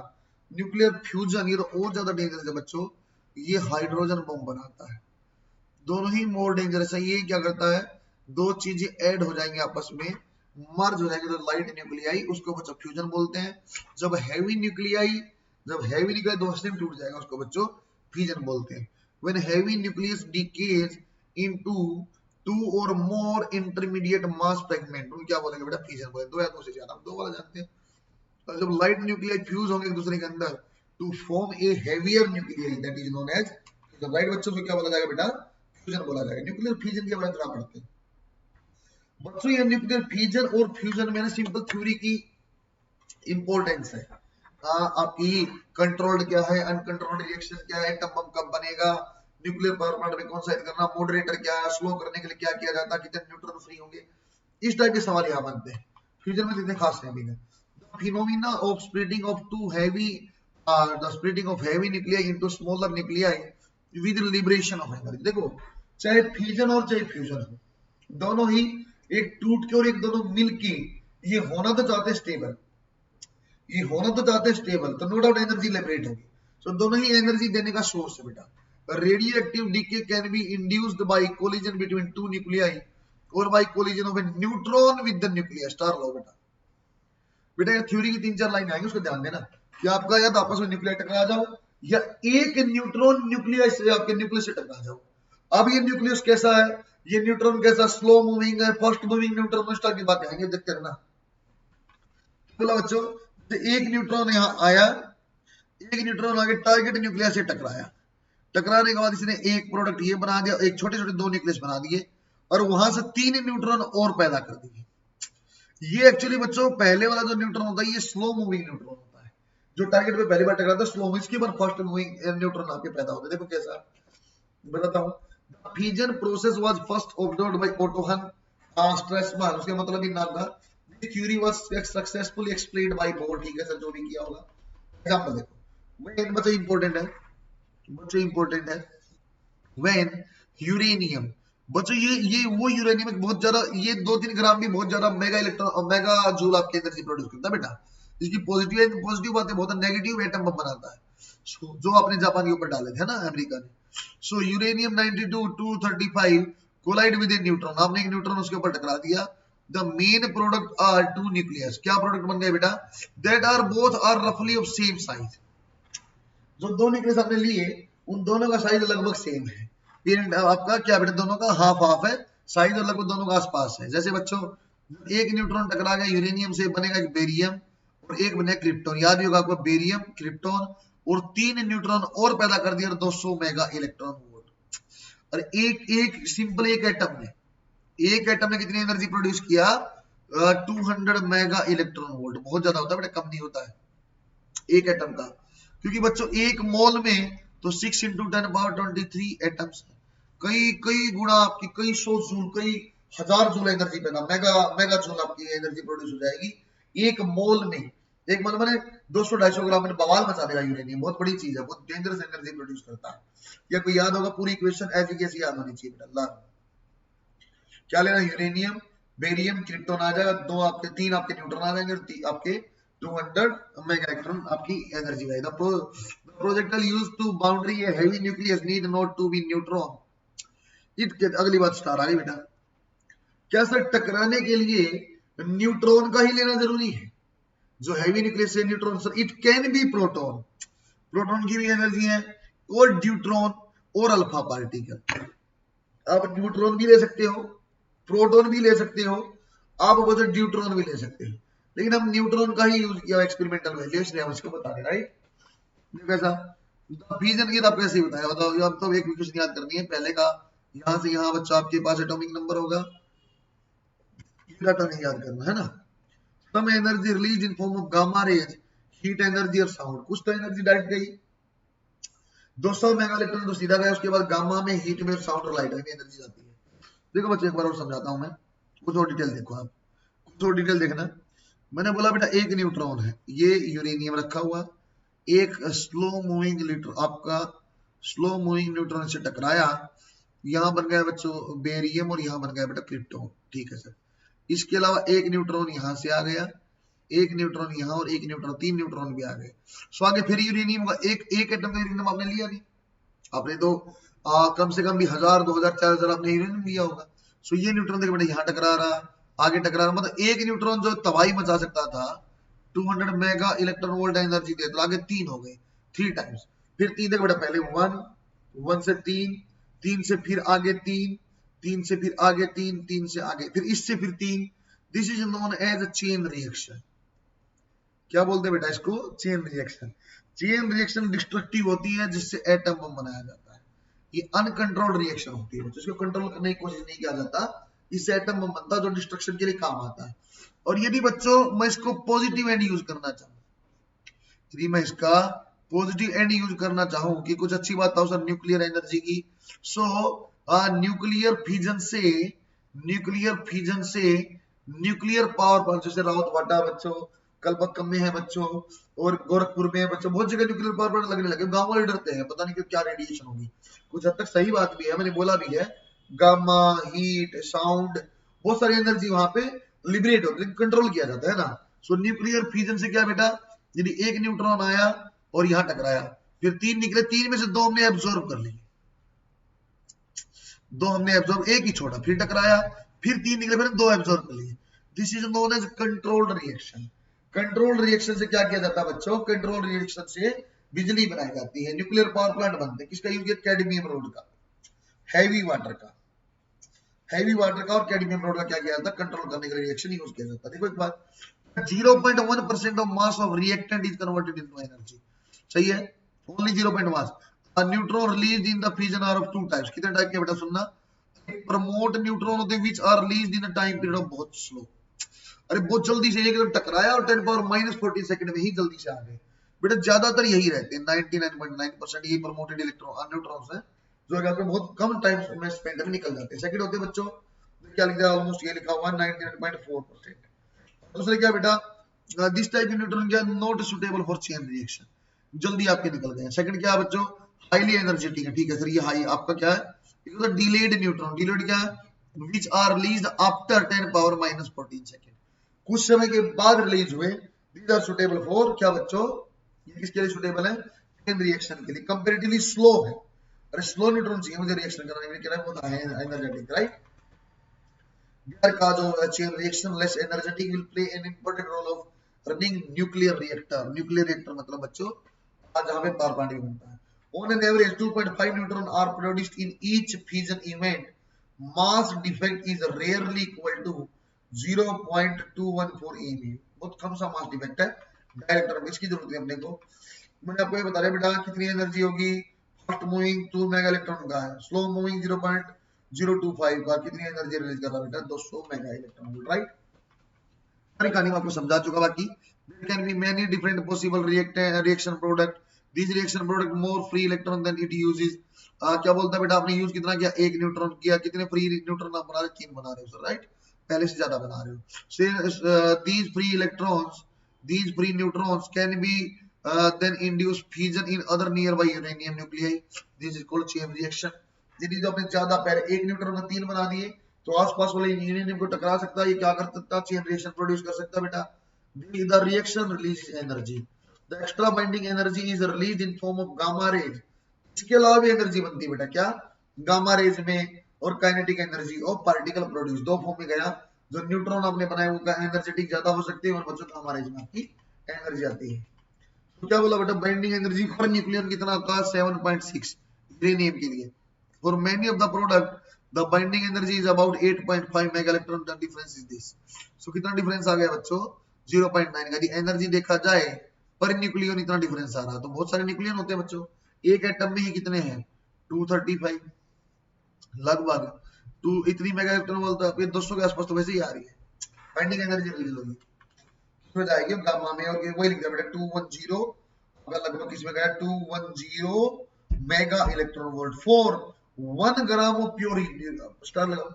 न्यूक्लियर फ्यूजन ये तो और ज्यादा डेंजरस है बच्चों, ये हाइड्रोजन बम बनाता है, दोनों ही मोर डेंजरस है। ये क्या करता है, दो चीजें ऐड हो जाएंगे आपस में, मर्ज हो जाएंगे तो लाइट न्यूक्लियाई, उसको बच्चों फ्यूजन बोलते हैं। जब हैवी न्यूक्लियाई दो हिस्से में टूट जाएगा उसको बच्चों फ्यूजन बोलते हैं। When heavy nucleus decays into two और मोर इंटरमीडिएट मास फ्रेगमेंट, उन क्या बोलेंगे बेटा, फ्यूजन बोलेंगे। दो या दो से ज्यादा, हम दो वाला जानते हैं। और जब लाइट न्यूक्लियाई फ्यूज होंगे एक दूसरे के अंदर to form a heavier nuclei that is known as, तो राइट बच्चों को क्या बोला जाएगा बेटा, फ्यूजन बोला जाएगा। न्यूक्लियर फ्यूजन के बारे में पढ़ते हैं बच्चों। ये न्यूक्लियर फिजन और फ्यूजन में ना सिंपल थ्योरी की इंपॉर्टेंस है। आपकी कंट्रोल्ड क्या है, अनकंट्रोल्ड रिएक्शन क्या है, एटम बम कब बनेगा, न्यूक्लियर पावर प्लांट में कौन सा करना, मॉडरेटर क्या है, स्लो करने के लिए क्या किया जाता है, कितने न्यूट्रॉन फ्री होंगे, इस टाइप के सवाल यहाँ बनते हैं। फ्यूजन में कितने खास नहीं है। Phenomena of splitting of to heavy the splitting of heavy nuclei into smaller nuclei with liberation of energy. देखो चाहे फिजन और चाहे फ्यूजन हो, दोनों ही एक टूट के और एक दोनों मिलके ये होना तो चाहते स्टेबल, ये होना तो चाहते स्टेबल, तो नो डाउट एनर्जी लिबरेट होगी। सो दोनों ही एनर्जी देने का सोर्स है बेटा। Radioactive decay can be induced by collision between two nuclei और by collision of a neutron with the nucleus. स्टार लो बेटा, बेटा ये थ्योरी की 3-4 लाइन आएंगी, उसको ध्यान देना कि आपका या तो आपस में न्यूक्लियर टकरा जाओ या एक न्यूट्रॉन न्यूक्लियस से आपके न्यूक्लियस से टकरा जाओ। अब ये न्यूक्लियस कैसा है, ये न्यूट्रॉन कैसा, स्लो मूविंग है, फास्ट मूविंग न्यूट्रॉन, इस टाइप की बातें आएंगी, देखते रहना। बोला बच्चों, तो एक न्यूट्रॉन यहाँ आया, एक न्यूट्रॉन आगे टारगेट न्यूक्लियस से टकराया, टकराने के बाद इसने एक प्रोडक्ट ये बना दिया, एक छोटे छोटे दो न्यूक्लियस बना दिए और वहां से 3 न्यूट्रॉन और पैदा कर दिए। ये एक्चुअली बच्चों पहले वाला जो न्यूट्रॉन होता है ये स्लो मूविंग न्यूट्रॉन होता है, जो टारगेट पे पहली बार टकराता है स्लो, इसके बाद फास्ट मूविंग न्यूट्रॉन आपके पैदा होते हैं। देखो कैसा बताता हूँ। Fission process was first observed by Otto Hahn Strassmann, उसका मतलब ही नाम था। This theory was successfully explained by Bohr, ठीक है सर, जो भी किया होगा। एग्जांपल देखो, when बच्चे इंपॉर्टेंट है, बच्चे इंपॉर्टेंट है, when यूरेनियम, बच्चों ये वो यूरेनियम बहुत ज्यादा, ये 2-3 ग्राम भी बहुत ज्यादा मेगा इलेक्ट्रॉन मेगा जूल आपके एनर्जी प्रोड्यूस करता है बेटा। इसकी पॉजिटिव बातें बहुत है, नेगेटिव एटम बम बनाता है जो आपने जापान के ऊपर डाले थे ना अमेरिका ने। So uranium 92 235 collide with a neutron, आपने एक न्यूट्रॉन उसके ऊपर टकरा दिया। The main product are two nucleus, क्या प्रोडक्ट बन गए बेटा, दैट आर बोथ आर रफली ऑफ सेम साइज। जो दो न्यूक्लियस आपने लिए उन दोनों का साइज लगभग सेम है, पेरेंट आपका क्या बेटा, दोनों का हाफ हाफ है साइज, और लगभग दोनों का आसपास है। जैसे बच्चों एक न्यूट्रॉन टकरा गया यूरेनियम से, बनेगा एक बेरियम और एक बनेगा क्रिप्टॉन, याद भी होगा आपको, बेरियम क्रिप्टॉन, और 3 न्यूट्रॉन और पैदा कर दिया 200 मेगा इलेक्ट्रॉन वोल्ट। और एक सिंपल एक एटम ने कितनी एनर्जी प्रोड्यूस किया, 200 मेगा इलेक्ट्रॉन वोल्ट, बहुत ज्यादा होता है बेटा, कम नहीं होता है एक एटम का, क्योंकि बच्चों एक मोल में तो 6 × 10⁻23 एटम्स, कई कई गुणा आपकी, कई सौ जूल, कई हजार जूल एनर्जी पैदा, मेगा मेगा जूल आपकी एनर्जी प्रोड्यूस हो जाएगी एक मोल में। एक मोल मैंने 200-250 ग्राम में बवाल मचा देगा यूरेनियम, बहुत बड़ी चीज है, बहुत डेंजरस एनर्जी प्रोड्यूस करता है। या कोई याद होगा पूरी इक्वेशन एज इट इज याद होनी चाहिए बेटा। क्या लेना, यूरेनियम, बेरियम, क्रिप्टोन आ जाएगा, दो आपके, तीन आपके न्यूट्रॉन आ जाएंगे, आपके 200 मेगा इलेक्ट्रॉन आपकी एनर्जी आएगा। Projectile used to boundary a heavy nucleus need not to be neutron. It, अगली बात स्टार आ गई बेटा, क्या सर टकराने के लिए न्यूट्रॉन का ही लेना जरूरी है? जो हैवी न्यूक्लियस है neutron, sir it can B proton, proton की भी एनर्जी है, और ड्यूट्रॉन और अल्फा पार्टिकल। आप न्यूट्रॉन भी ले सकते हो, प्रोटॉन भी ले सकते हो, आप बोलते ड्यूट्रॉन भी ले सकते हो, लेकिन हम न्यूट्रॉन का ही यूज किया एक्सपेरिमेंटल वैल्यू, इसलिए हम इसको बता रहे, राइट। कैसा फ्यूजन की आप कैसे बताया, बताओ। अब तो एक क्वेश्चन याद करनी है पहले का, यहां से यहां बच्चा आपके पास एटॉमिक नंबर होगा, डाटा नहीं याद करना है ना। Some energy release in form of gamma rays, heat energy और साउंड। कुछ तो एनर्जी डायरेक्ट गई 200 मेगा इलेक्ट्रॉन तो सीधा गया, उसके बाद गामा में, हीट में, साउंड और लाइट में एनर्जी जाती है। देखो बच्चे एक बार और समझाता हूं मैं, कुछ और डिटेल देखो आप, कुछ और डिटेल देखना। मैंने बोला बेटा एक न्यूट्रॉन है, ये यूरेनियम रखा हुआ, एक स्लो मूविंग न्यूट्रॉन, आपका स्लो मूविंग न्यूट्रॉन से टकराया, यहां बन गया बच्चों बेरियम, और यहां बन गया बेटा क्रिप्टोन, ठीक है सर। इसके अलावा एक न्यूट्रॉन यहां से आ गया, एक न्यूट्रॉन यहां, और एक न्यूट्रॉन, 3 न्यूट्रॉन भी आ गए। सो आगे फिर यूरेनियम का एक एटम का यूरेनियम आपने लिया नहीं, आपने तो कम से कम भी 1000, 2000, 4000 आपने यूरेनियम लिया होगा। सो ये न्यूट्रॉन देखो बेटा यहाँ टकरा रहा, आगे टकरा रहा, मतलब एक न्यूट्रॉन जो तबाही मचा सकता था, 200 मेगा इलेक्ट्रॉन वोल्ट एनर्जी दे, तो आगे 3 हो गए, 3 टाइम्स। फिर 3 देखो बेटा, पहले 1, 1 से 3, 3 से फिर आगे 3, 3 से फिर आगे 3, 3 से आगे, फिर इससे फिर 3। This is known as a chain reaction. क्या बोलते हैं बेटा इसको, chain reaction. Chain reaction destructive होती है, जिससे एटम बम बनाया जाता है। ये अनकंट्रोल्ड रिएक्शन होती है, जिसको कंट्रोल करने की कोशिश नहीं किया जाता, इससे एटम बम बनता है, जो डिस्ट्रक्शन के लिए काम आता है। और यदि बच्चों मैं इसको पॉजिटिव एंड यूज करना चाहूँ, यदि मैं इसका पॉजिटिव एंड यूज करना चाहूँ कि कुछ अच्छी बात बताओ सर न्यूक्लियर एनर्जी की, सो न्यूक्लियर फ्यूजन से, न्यूक्लियर फ्यूजन से न्यूक्लियर पावर प्लांट, जैसे रावत वाटा बच्चों, कलपक्कम में है बच्चों, और गोरखपुर में है बच्चों, बहुत जगह न्यूक्लियर पावर प्लांट लगने लगे। गांव वाले डरते हैं, पता नहीं कि क्या रेडिएशन होगी। कुछ हद तक सही बात भी है, मैंने बोला भी है, गामा, हीट, साउंड, बहुत सारी एनर्जी वहां पे लिबरेट होती है, कंट्रोल किया जाता है ना। सो न्यूक्लियर फ्यूजन से क्या बेटा, यदि एक न्यूट्रॉन आया और यहां टकराया, फिर 3 निकले, 3 में से 2 हमने एब्जॉर्ब कर लिए, 2 हमने एब्जॉर्ब, एक ही छोड़ा, फिर टकराया, फिर 3 निकले, फिर 2 एब्जॉर्ब कर लिए। This is known as controlled reaction. Controlled reaction से क्या किया जाता है बच्चों, कंट्रोल्ड रिएक्शन से बिजली बनाई जाती है, न्यूक्लियर पावर प्लांट बनते हैं। किसका यूज किया, कैडमियम रोड का, हैवी वाटर का, हैवी वाटर का और कैडमियम रोड का क्या किया जाता है, कंट्रोल करने के लिए रिएक्शन यूज किया जाता है। देखो एक बात, 0.1% of mass of reactant is converted into energy, सही है, only 0.1। Neutron release in the fusion are of 2 types. कितने टाइप के बेटा सुनना, प्रमोट न्यूट्रॉन होते हैं which are released in a time period of बहुत स्लो, अरे बहुत जल्दी से एकदम टकराया और 10⁻�40 सेकंड में ही जल्दी से आ गए बेटा, ज्यादातर यही रहते हैं, 99.9% यही प्रमोटेड इलेक्ट्रॉन न्यूट्रॉन्स हैं, जो कि आपके बहुत कम टाइम में स्पेंड में निकल जाते हैं। सेकंड होते हैं बच्चों, क्या लिखा है, ऑलमोस्ट ये लिखा हुआ 99.4%। दूसरे क्या बेटा, दिस टाइप ऑफ न्यूट्रॉन क्या, not suitable for chain reaction, जल्दी आपके निकल गए। सेकंड क्या है बच्चों, हाईली एनर्जेटिक है, ठीक है सर, ये हाई आपका क्या है, डिलेड न्यूट्रॉन। डिलेड क्या है, which are released after 10⁻⁻14 second, कुछ समय के बाद रिलीज हुए। these are suitable for क्या बच्चों, ये किसके लिए सुटेबल है, चेन रिएक्शन के लिए। कंपैरेटिवली स्लो है, अरे स्लो न्यूट्रॉन चाहिए मुझे रिएक्शन करने में, क्या होता है energetic, right. their cause of a chain reaction less energetic will play an important role of running nuclear reactor। nuclear reactor मतलब बच्चों आज जहां पे पावर प्लांट भी बनता है। on an average 2.5 neutron are produced in each fusion event। mass defect is rarely equal to 0.214 eV, बहुत कम सा मास डिफेक्ट है डायरेक्टर में, इसकी जरूरत है अपने को। मैंने आपको ये बता दिया बेटा कितनी एनर्जी होगी, फास्ट मूविंग 2 मेगा इलेक्ट्रॉन का है, स्लो मूविंग 0.025 का, कितनी एनर्जी रिलीज कर रहा है बेटा, 200 मेगा इलेक्ट्रॉन वोल्ट, राइट। सारी कहानी मैं आपको समझा चुका। बाकी there can be many different possible reaction product. These reaction product more free electron than it uses. क्या बोलता है बेटा, आपने यूज कितना किया, एक न्यूट्रॉन किया, कितने फ्री न्यूट्रॉन आप बना रहे हो, 3 बना रहे हो सर, राइट, पहले से ज्यादा बना रहे हो। these free electrons, these free neutrons can be then induce fusion in other nearby uranium nuclei. This is called chain reaction. यदि जो आपने ज्यादा पहले एक न्यूट्रॉन में 3 बना दिए तो आसपास वाले यूरेनियम को टकरा सकता है, ये क्या कर सकता है, चेन रिएक्शन प्रोड्यूस कर सकता है बेटा। The reaction release energy, the extra binding energy is release in form of gamma raise. इसके अलावा भी एनर्जी बनती है बेटा, क्या, गामा रेज में, और काइनेटिक एनर्जी और पार्टिकल प्रोड्यूस, दो फॉर्म में गया। जो न्यूट्रॉन आपने बनाए वो एनर्जेटिक ज्यादा हो सकते हैं, और बच्चों गामा रेज में आपकी एनर्जी आती है। तो क्या बोला बेटा, बाइंडिंग एनर्जी फॉर न्यूक्लियन कितना होता है, 7.6 यूरेनियम के लिए। For many of the product, the binding energy is about 8.5 mega electron. The difference is this. So कितना डिफरेंस आ गया बच्चों, 0.9 का। एनर्जी देखा जाए पर न्यूक्लियन इतना डिफरेंस आ रहा, तो बहुत सारे न्यूक्लियन होते हैं बच्चों, एक एटम में ही कितने हैं, 235 लगभग, टू इतनी मेगा इलेक्ट्रॉन वोल्ट, तो 200 के आसपास तो वैसे ही आ रही है। बाइंडिंग एनर्जी रिलीज होगी किसमें जाएगी, गामा में, और वही लिख दिया बेटा 210, अगर लगभग किसमें गया, 210 mega electron volt for 1 gram of pure स्टार लगाओ,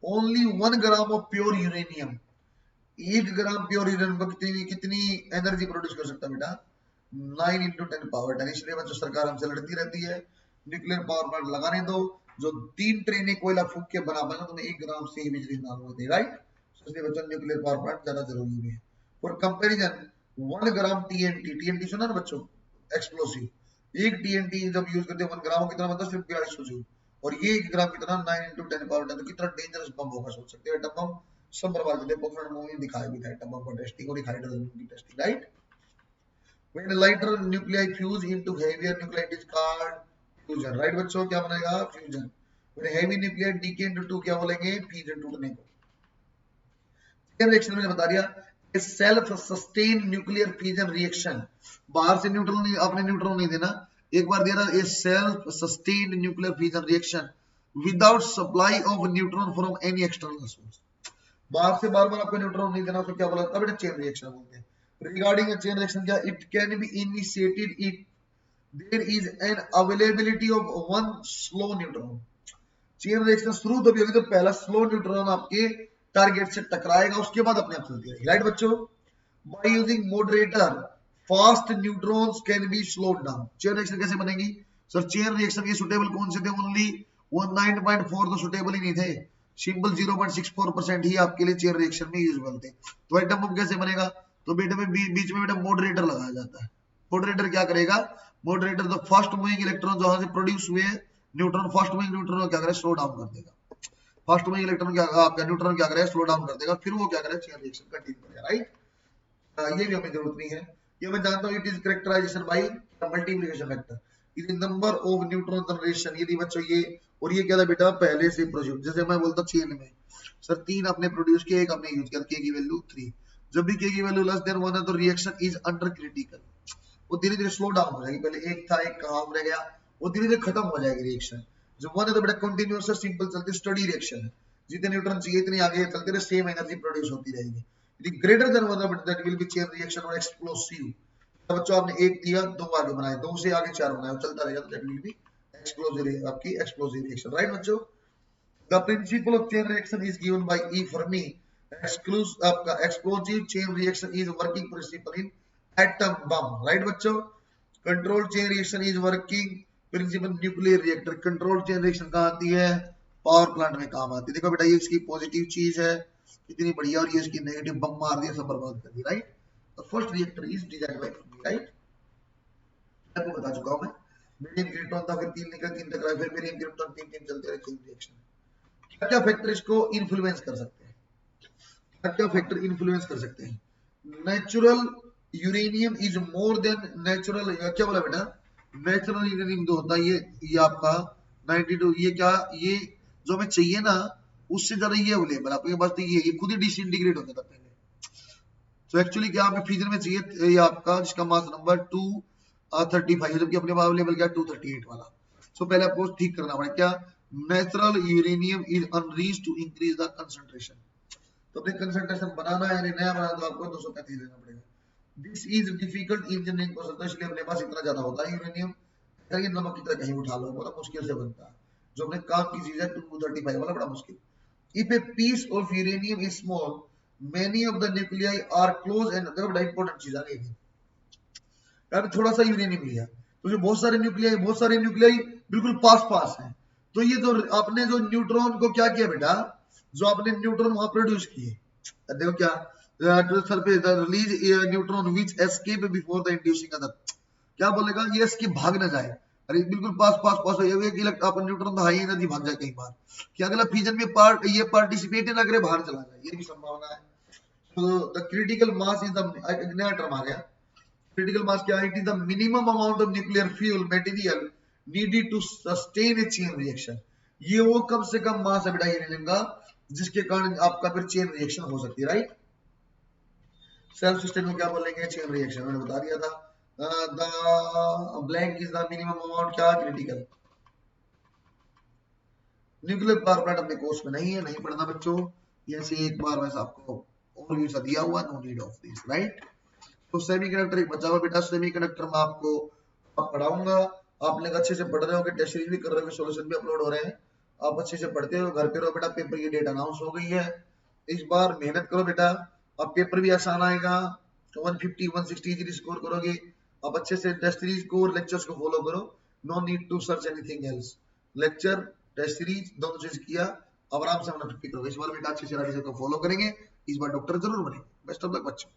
only 1 gram of pure uranium. 1 gram pure uranium को कितनी एनर्जी प्रोड्यूस कर सकता है बेटा, 9 × 10 पावर 10। इसलिए बच्चों सरकार हमसे लड़ती रहती है, न्यूक्लियर पावर प्लांट लगाने दो, जो 3 ट्रेनें कोयला फूक के बना पाएगा, तुम्हें 1 ग्राम से ही बिजली ना होती, राइट। इसलिए बच्चों न्यूक्लियर पावर प्लांट ज्यादा जरूरी भी है। For comparison 1 gram TNT, TNT सुना ना बच्चों, एक्सप्लोसिव, एक टीएनटी जब यूज करते हैं 1 ग्राम कितना मतलब सिर्फ 4200 जूल, और ये 1 ग्राम कितना 9 × 10 पावर 10, तो कितना डेंजरस बम होगा सोच सकते हो। एटम बम सब बर्बाद कर दे, पोखरण मूवी दिखाया भी था एटम बम का टेस्टिंग और हाइड्रोजन की testing, right. When lighter nuclei fuse into heavier nuclei it is called fusion, right बच्चों, क्या बनेगा, fusion. When heavy nuclei decay into 2 क्या बोलेंगे, फ्यूजन, टूटने को। सेकेंड रिएक्शन मैंने बता दिया, self sustain nuclear fusion reaction, बाहर से न्यूट्रॉन नहीं, आपने न्यूट्रॉन नहीं देना, एक बार दिया था, self sustain nuclear fusion reaction without supply of neutron from any external source. बाहर से बार बार आपको न्यूट्रॉन नहीं देना, तो क्या बोला, तब बेटा चेन रिएक्शन बोलते हैं। रिगार्डिंग अ चेन रिएक्शन, क्या, it can be initiated it there is an availability of one slow neutron. Chain reaction शुरू तभी होगी तो पहला स्लो न्यूट्रॉन आपके टारगेट से टकराएगा, उसके बाद अपने आप चलती रहेगी, राइट बच्चों। By using moderator fast neutrons can be slowed down. Chain reaction कैसे बनेगी सर, चेन रिएक्शन के सुटेबल कौन से थे, ओनली 19.4 तो सुटेबल ही नहीं थे, सिंपल 0.64% ही आपके लिए चेन रिएक्शन में यूजेबल थे। तो एटम बम कैसे बनेगा, तो बेटे में बीच में बेटा मॉडरेटर लगाया जाता है। मॉडरेटर क्या करेगा, moderator the first moving electron जहां से प्रोड्यूस हुए न्यूट्रॉन, फर्स्ट मूविंग न्यूट्रॉन को क्या करेगा, स्लो डाउन कर देगा। फर्स्ट मूविंग इलेक्ट्रॉन क्या, आपका न्यूट्रॉन क्या करेगा, स्लो डाउन कर देगा, फिर वो क्या करेगा, चेन रिएक्शन कंटिन्यू करेगा, राइट। ये भी हमें जरूरत नहीं है, ये मैं जानता हूं, it is characterization by multiplication factor, it is number of neutron generation. यदि बच्चों ये, और ये क्या था बेटा, पहले से प्रोड्यूस, जैसे मैं बोलता चेन में सर 3 आपने प्रोड्यूस किया, एक आपने यूज किया, के की वैल्यू 3, जब भी के की वैल्यू लेस देन 1 है तो रिएक्शन इज अंडर क्रिटिकल, वो धीरे धीरे स्लो डाउन हो जाएगी। पहले एक था, एक कहां रह गया, वो धीरे धीरे खत्म हो जाएगी रिएक्शन। जब 1 है तो बेटा कंटीन्यूअस और सिंपल चलती स्टडी रिएक्शन है, जितने न्यूट्रॉन चाहिए इतने आगे चलते रहे, सेम एनर्जी प्रोड्यूस होती रहेगी। यदि greater than 1 that will B chain reaction और एक्सप्लोसिव। तो बच्चों आपने एक दिया, 2 आगे बनाए, 2 से आगे 4 बनाए, चलता रहेगा, तो दैट विल बी एक्सप्लोसिव, आपकी एक्सप्लोसिव रिएक्शन, राइट बच्चों। The principle of chain reaction is given by E Fermi. Exclusive आपका explosive chain reaction is working principle in atom bomb, right बच्चों। Control chain reaction is working principle nuclear reactor. Control chain reaction कहां आती है, power plant में काम आती है। देखो बेटा ये इसकी पॉजिटिव चीज है, कितनी बढ़िया, और ये इसकी नेगेटिव, बम मार दिया, सब बर्बाद कर दिया, right. The first reactor is design by Fermi, right. आपको बता चुका हूं मैं, मीडियम क्रिप्टॉन था, फिर 3 निकल, 3 टकराए, फिर मीडियम क्रिप्टॉन, 3 चलते रहे, चेन रिएक्शन। क्या क्या फैक्टर इसको इन्फ्लुएंस कर सकते हैं, क्या क्या फैक्टर इन्फ्लुएंस कर सकते हैं। Natural uranium is more than natural, क्या बोला बेटा, नेचुरल यूरेनियम जो होता है ये आपका 92, ये क्या, ये जो हमें चाहिए ना उससे ज्यादा ये अवेलेबल आपके पास, तो ये खुद ही डिसइंटीग्रेट होता था पहले। तो एक्चुअली क्या हमें फ्यूजन में चाहिए, ये आपका जिसका मास नंबर 235 है, जबकि अपने पास अवेलेबल क्या 238 वाला। सो पहले आपको ठीक करना पड़ेगा, क्या, natural uranium is enriched to increase the concentration. तो अपने कंसंट्रेशन बनाना है, नया बनाना तो आपको 235 देना पड़ेगा। This is difficult engineering process, तो इसलिए अपने पास इतना ज्यादा होता है यूरेनियम। ये नमक की तरह कहीं उठा लो, बड़ा मुश्किल से बनता है। जो अपने काम की चीज है 235 वाला बड़ा मुश्किल। If a piece of uranium is small, many of the nuclei are close and देखो बड़ा इंपॉर्टेंट चीज आ गई थी यार। थोड़ा सा यूरेनियम लिया तो जो बहुत सारे न्यूक्लियाई बिल्कुल पास पास हैं। तो ये तो आपने जो न्यूट्रॉन को क्या किया बेटा, जो आपने न्यूट्रॉन वहां प्रोड्यूस किए, देखो क्या to the surface the release neutron which escape before the inducing other, क्या बोलेगा ये इसकी भाग ना जाए। अरे बिल्कुल पास पास पास हो ये कि अपन न्यूट्रॉन तो हाई एनर्जी भाग जाए कई बार, कि अगला फ्यूजन में ये पार्टिसिपेट ना करे, बाहर चला जाए, ये भी संभावना है। तो the critical mass is the नया टर्म आ गया। क्रिटिकल मास क्या है? It is the minimum amount of nuclear fuel material needed to sustain a chain reaction. ये वो कम से कम मास है बेटा यूरेनियम का जिसके कारण आपका फिर चेन रिएक्शन हो सकती है, राइट। सेल्फ सस्टेन में क्या बोलेंगे? चेन रिएक्शन, मैंने बता दिया था। The blank is the minimum amount, क्या क्रिटिकल। न्यूक्लियर पावर प्लांट अपने कोर्स में नहीं है, नहीं पढ़ना बच्चों। ये से एक बार वैसे आपको ओवरव्यू सा दिया हुआ, no need of this, right. तो सेमीकंडक्टर एक बचा हुआ बेटा, सेमीकंडक्टर में आपको पढ़ाऊंगा। आप लोग अच्छे से पढ़ रहे हो, टेस्ट सीरीज भी कर रहे हो, सॉल्यूशन भी अपलोड हो रहे हैं, आप अच्छे से पढ़ते हो, घर पे रहो बेटा। पेपर की डेट अनाउंस हो गई है, इस बार मेहनत करो बेटा। अब पेपर भी आसान आएगा, 150 160 स्कोर करोगे। आप अच्छे से टेस्ट सीरीज को और लेक्चर्स को फॉलो करो, no need to search anything else. Lecture test series दोनों चीज किया, अब आराम से 150 करोगे। इस बार बेटा अच्छे से को फॉलो करेंगे, इस बार डॉक्टर जरूर बनेंगे। बेस्ट ऑफ लक बच्चों।